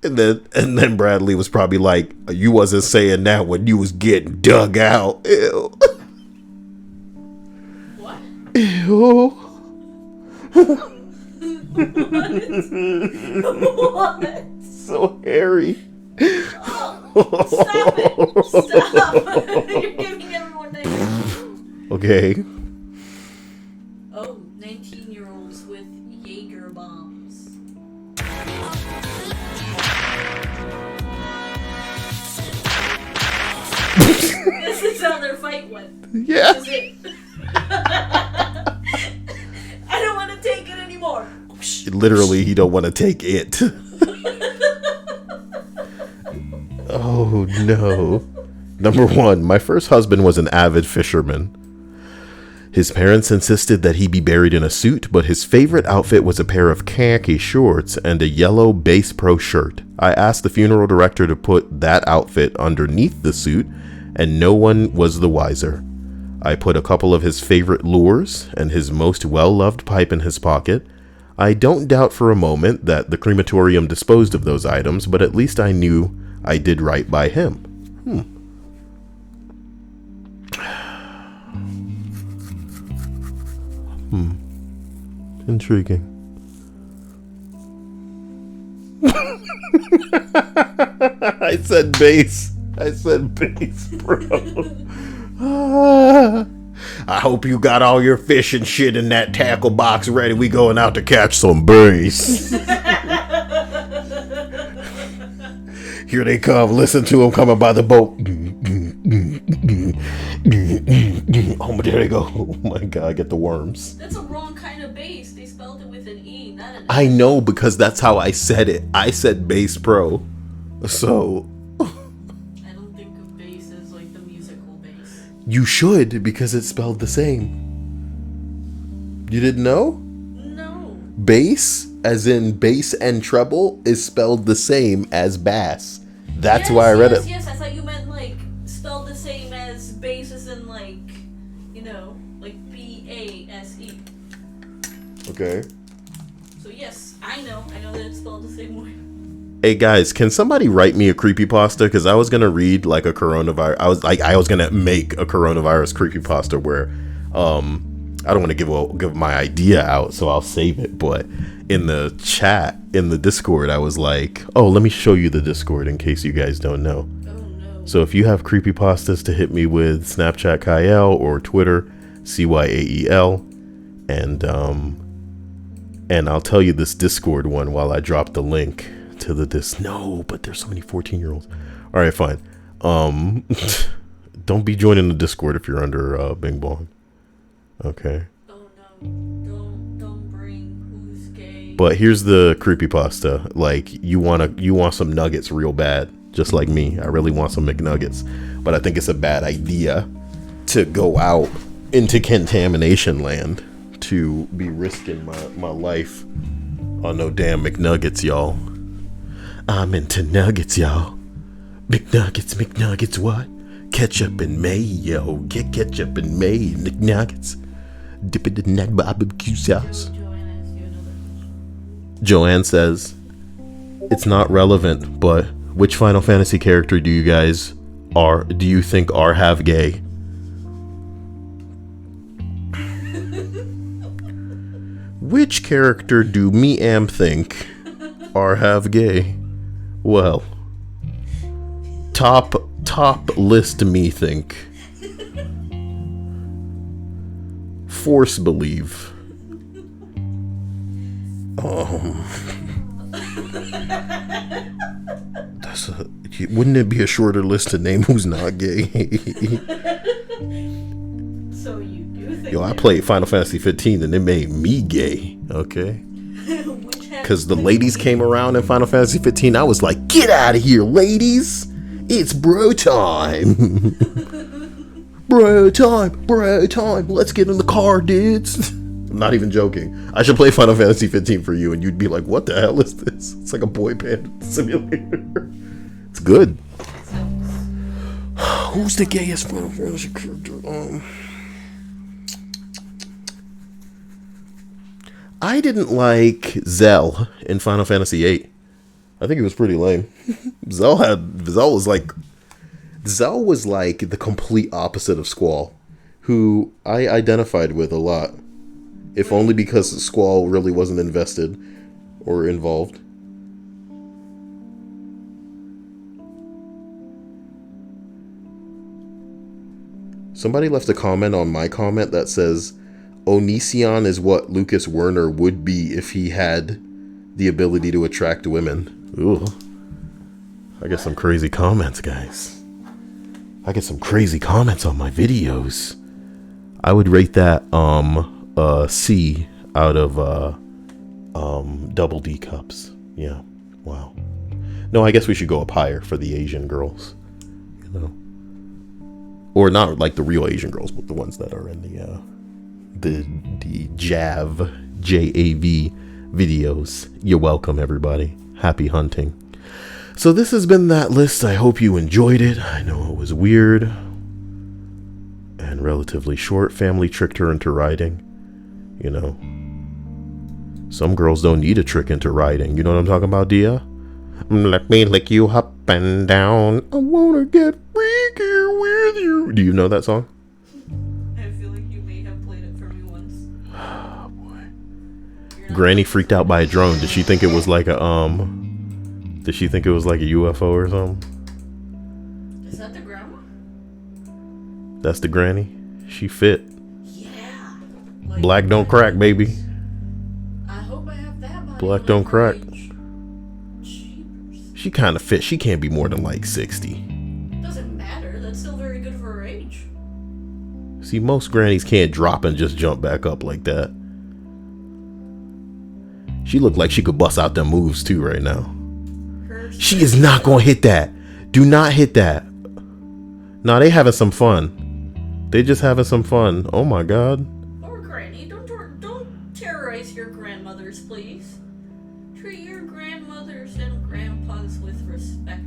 And then Bradley was probably like, you wasn't saying that when you was getting dug out. Ew. What? Ew. What? So hairy. Oh, stop it. Stop. You're giving everyone nightmares. Okay. Oh, 19-year-olds with Jaeger bombs. This is how their fight went. Yeah. This is it. I don't want to take it anymore. Literally, he don't want to take it. Oh, no. Number 1, my first husband was an avid fisherman. His parents insisted that he be buried in a suit, but his favorite outfit was a pair of khaki shorts and a yellow Bass Pro shirt. I asked the funeral director to put that outfit underneath the suit, and no one was the wiser. I put a couple of his favorite lures and his most well-loved pipe in his pocket. I don't doubt for a moment that the crematorium disposed of those items, but at least I knew I did right by him. Intriguing. I said bass, bro. I hope you got all your fish and shit in that tackle box ready. We going out to catch some bass. Here they come. Listen to them coming by the boat. Oh, there they go. Oh my God, get the worms. That's a wrong kind of bass. They spelled it with an E, not an I know, because that's how I said it. I said Bass Pro. So I don't think of bass as like the musical bass. you should, because it's spelled the same. You didn't know? No. Bass, as in bass and treble, is spelled the same as bass. That's why I read it. Yes, I thought you meant like spelled the same as bass as in like, you know, like B-A-S-E. Okay. So yes, I know that it's spelled the same way. Hey guys, can somebody write me a creepypasta? Because I was gonna read like a coronavirus. I was gonna make a coronavirus creepypasta where, I don't want to give my idea out, so I'll save it. But in the chat, in the Discord, I was like, oh, let me show you the Discord in case you guys don't know. Oh no. So if you have creepypastas to hit me with, Snapchat Kyle or Twitter CYAEL, and I'll tell you this Discord one while I drop the link to the No, but there's so many 14-year-olds. All right, fine. Don't be joining the Discord if you're under Bing Bong. Okay. Oh no. Don't bring who's gay. But here's the creepypasta. Like, you want some nuggets real bad, just like me. I really want some McNuggets. But I think it's a bad idea to go out into contamination land to be risking my life on no damn McNuggets, y'all. I'm into nuggets, y'all. McNuggets, what? Ketchup and mayo. Get ketchup and mayo, McNuggets. Dip it in that barbecue sauce. Joanne says, it's not relevant, but which Final Fantasy character do you think are half gay? Which character do me think are half gay? Well, top top list me think? Force believe. Wouldn't it be a shorter list to name who's not gay? So you do think? Yo, I played Final Fantasy 15 and it made me gay. Okay. Because the ladies came around in Final Fantasy 15, I was like, get out of here, ladies! It's bro time! Bro time! Let's get in the car, dudes! I'm not even joking. I should play Final Fantasy 15 for you, and you'd be like, what the hell is this? It's like a boy band simulator. It's good. Who's the gayest Final Fantasy character? I didn't like Zell in Final Fantasy VIII. I think it was pretty lame. Zell was like the complete opposite of Squall, who I identified with a lot, if only because Squall really wasn't invested or involved. Somebody left a comment on my comment that says, Onision is what Lucas Werner would be if he had the ability to attract women. Ooh. I get some crazy comments, guys. I get some crazy comments on my videos. I would rate that C out of double D cups. Yeah. Wow. No, I guess we should go up higher for the Asian girls. You know. Or not like the real Asian girls, but the ones that are in the JAV videos. You're welcome, everybody. Happy hunting. So this has been that list. I hope you enjoyed it. I know it was weird and relatively short. Family tricked her into riding. You know, some girls don't need a trick into riding. You know what I'm talking about, Dia? Let me lick you up and down. I wanna get freaky with you. Do you know that song? I feel like you may have played it for me once. Oh boy. Granny freaked out by a drone. Did she think it was like a Did she think it was like a UFO or something? Is that the grandma? That's the granny. She fit. Yeah. Like, Black don't crack, baby. I hope I have that body. Black don't crack. Jeepers. She kind of fit. She can't be more than like 60. Doesn't matter. That's still very good for her age. See, most grannies can't drop and just jump back up like that. She looked like she could bust out them moves too right now. She is not gonna hit that. Do not hit that. Nah, they having some fun. They just having some fun. Oh my god. Or Granny, don't terrorize your grandmothers, please. Treat your grandmothers and grandpas with respect.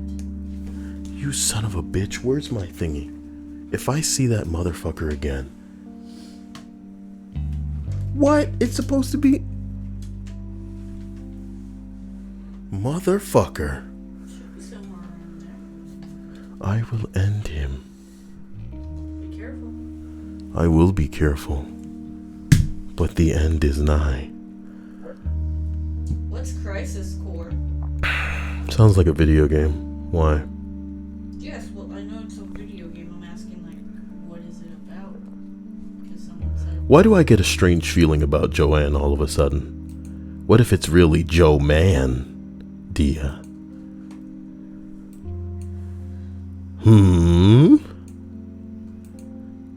You son of a bitch. Where's my thingy? If I see that motherfucker again. What? It's supposed to be... Motherfucker. Somewhere around there. I will end him. Be careful. I will be careful. But the end is nigh. What's Crisis Core? Sounds like a video game. Why? Yes, well, I know it's a video game. I'm asking, like, what is it about? Because someone said... Why do I get a strange feeling about Joanne all of a sudden? What if it's really Joe Man? Dia.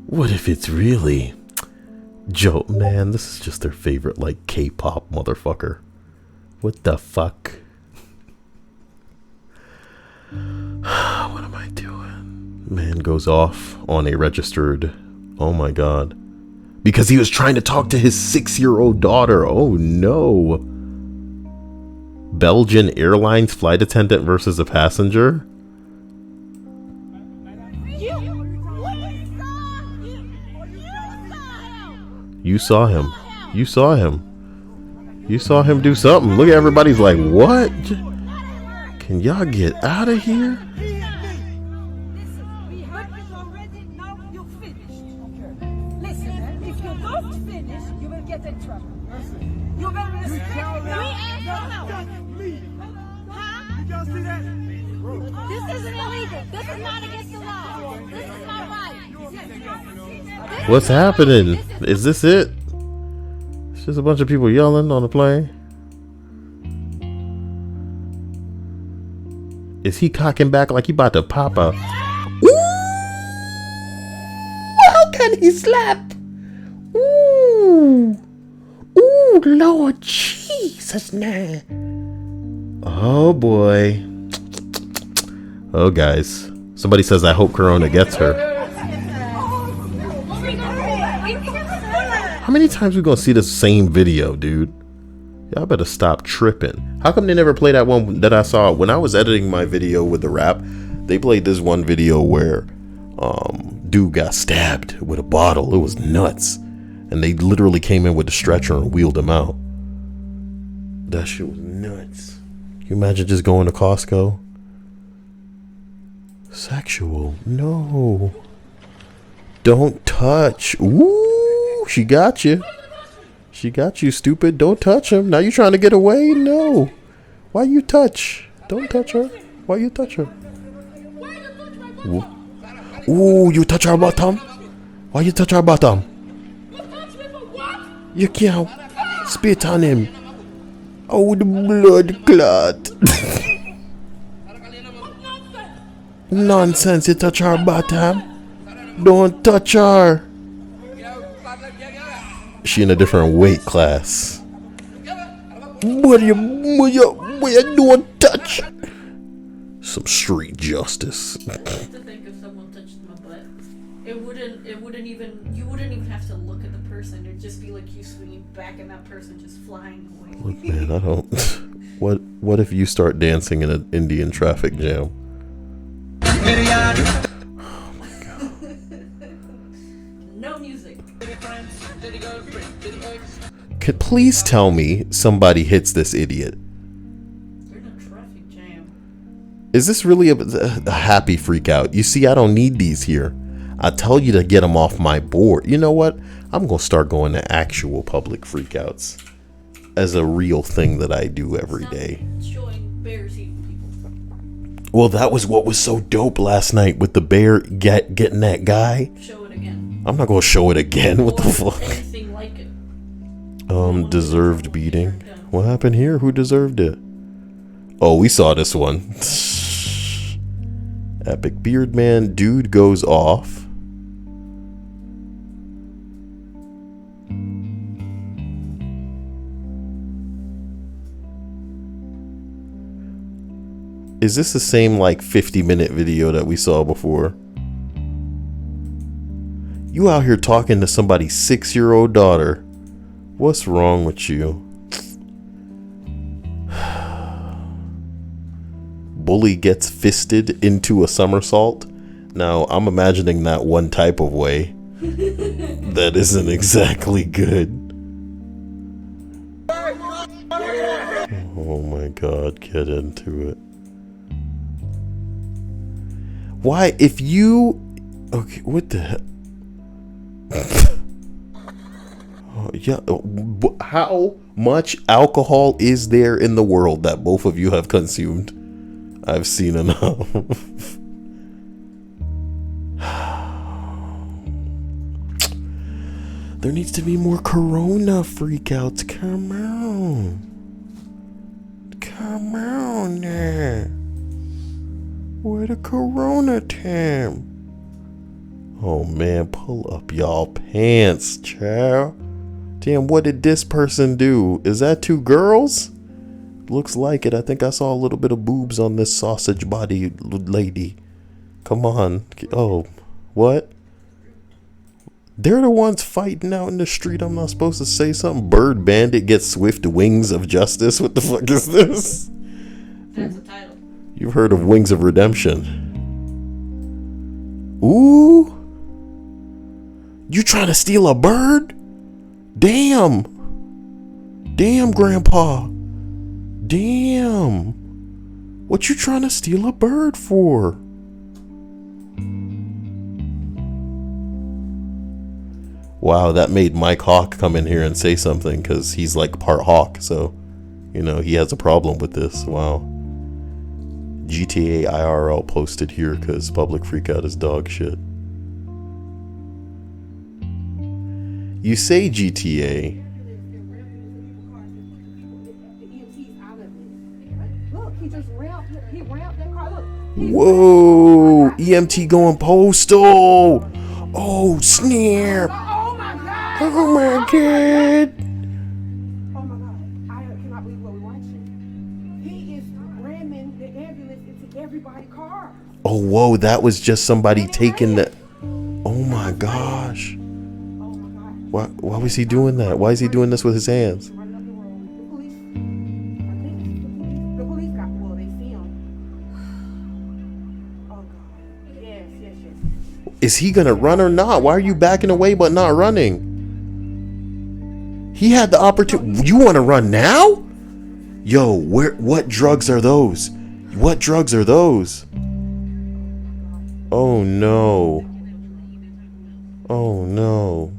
What if it's really Joe? Man, this is just their favorite, like, K-pop motherfucker. What the fuck? What am I doing? Man goes off on a registered... Oh my god. Because he was trying to talk to his 6-year-old daughter. Oh no. Belgian Airlines flight attendant versus a passenger? You saw him. You saw him. You saw him do something. Look at everybody's like, what? Can y'all get out of here? This isn't illegal. This is not against the law. This is not right. What's happening? Is this it? It's just a bunch of people yelling on the plane. Is he cocking back like he about to pop a? Ooh! How can he slap? Ooh! Ooh, Lord Jesus, nah. Oh boy. Oh guys. Somebody says I hope Corona gets her. How many times we gonna see the same video, dude? Y'all better stop tripping. How come they never play that one that I saw when I was editing my video with the rap? They played this one video where dude got stabbed with a bottle. It was nuts. And they literally came in with the stretcher and wheeled him out. That shit was nuts. Can you imagine just going to Costco? Sexual. No. Don't touch. Ooh, she got you. She got you, stupid. Don't touch him. Now you trying to get away? No. Why you touch? Don't touch her. Why you touch her? Ooh, you touch her bottom? Why you touch her bottom? You can't spit on him. Oh, the blood clot. Nonsense, you touch her bottom. Don't touch her. She in a different weight class. What you don't touch? Some street justice. I like to think if someone touched my butt, you wouldn't even have to look at the person. It'd just be like you swinging back and that person just flying away. Look, man, I don't. What if you start dancing in an Indian traffic jam? Oh my god. No music. Please tell me somebody hits this idiot. You're in a traffic jam. Is this really a happy freak out? You see, I don't need these here. I tell you to get them off my board. You know what? I'm going to start going to actual public freakouts as a real thing that I do every day. Showing bears eating people. Well, that was what was so dope last night with the bear getting that guy. Show it again. I'm not going to show it again. What the fuck? Anything like it. Deserved beating. What happened here? Who deserved it? Oh, we saw this one. Epic beard man. Dude goes off. Is this the same like 50-minute video that we saw before? You out here talking to somebody's 6-year-old daughter. What's wrong with you? Bully gets fisted into a somersault. Now, I'm imagining that one type of way. That isn't exactly good. Oh my god, get into it. Why, if you... Okay, what the hell? Oh, yeah, how much alcohol is there in the world that both of you have consumed? I've seen enough. There needs to be more Corona freakouts. Come on. Come on there. Where the Corona time? Oh man, pull up y'all pants, child. Damn, what did this person do? Is that two girls? Looks like it. I think I saw a little bit of boobs on this sausage body lady. Come on. Oh, what? They're the ones fighting out in the street. I'm not supposed to say something. Bird Bandit gets swift wings of justice. What the fuck is this? That's the title. You've heard of Wings of Redemption. Ooh. You trying to steal a bird? Damn. Damn, Grandpa. Damn. What you trying to steal a bird for? Wow, that made Mike Hawk come in here and say something because he's like part hawk. So, you know, he has a problem with this. Wow. GTA IRL posted here because public freak out is dog shit. You say GTA. Look, he just ramped that car. Look. Whoa! EMT going postal! Oh, snap! Oh my God! Oh my god! Oh my God! I cannot believe what we're watching. He is ramming the ambulance into everybody's car. Oh, whoa, that was just somebody taking the... Oh my gosh. Oh my God! Why was he doing that? Why is he doing this with his hands? Running up the road. The police. I think the police got. Well, they see him. Oh God! Yes. Is he gonna run or not? Why are you backing away but not running? He had the opportunity. You want to run now? Yo, what drugs are those? What drugs are those? Oh no. Oh no.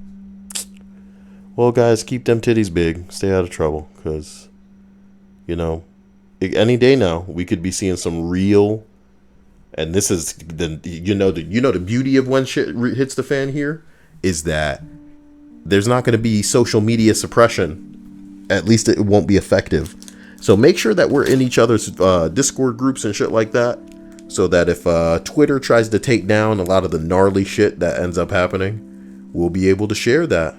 Well, guys, keep them titties big. Stay out of trouble, because, you know, any day now we could be seeing some real. And this is the beauty of when shit hits the fan here is that there's not going to be social media suppression. At least it won't be effective. So make sure that we're in each other's Discord groups and shit like that, so that if Twitter tries to take down a lot of the gnarly shit that ends up happening, we'll be able to share that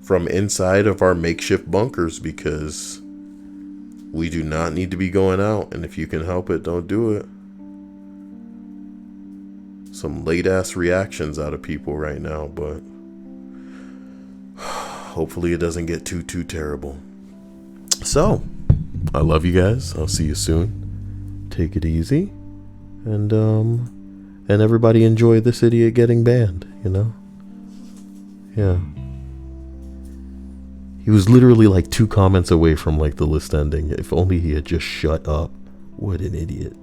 from inside of our makeshift bunkers, because we do not need to be going out. And if you can help it, don't do it. Some late ass reactions out of people right now, but hopefully it doesn't get too terrible. So I love you guys. I'll see you soon. Take it easy, and everybody enjoy this idiot getting banned, you know? Yeah. He was literally like 2 comments away from like the list ending. If only he had just shut up. What an idiot.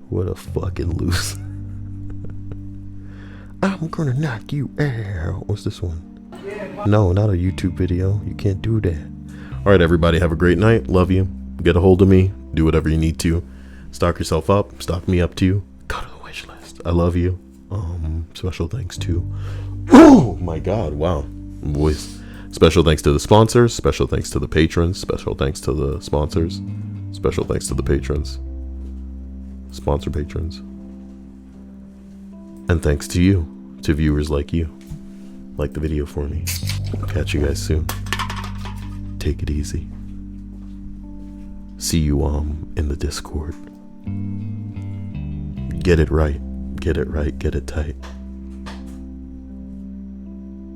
What a fucking loose. I'm gonna knock you out. What's this one? No, not a YouTube video. You can't do that. Alright, everybody, have a great night. Love you. Get a hold of me. Do whatever you need to. Stock yourself up. Stock me up too. Go to the wish list. I love you. Special thanks to... Oh my god, wow. Voice. Special thanks to the sponsors. Special thanks to the patrons. Special thanks to the sponsors. Special thanks to the patrons. Sponsor patrons. And thanks to you. To viewers like you. Like the video for me. Catch you guys soon. Take it easy. See you in the Discord. Get it right. Get it right. Get it tight.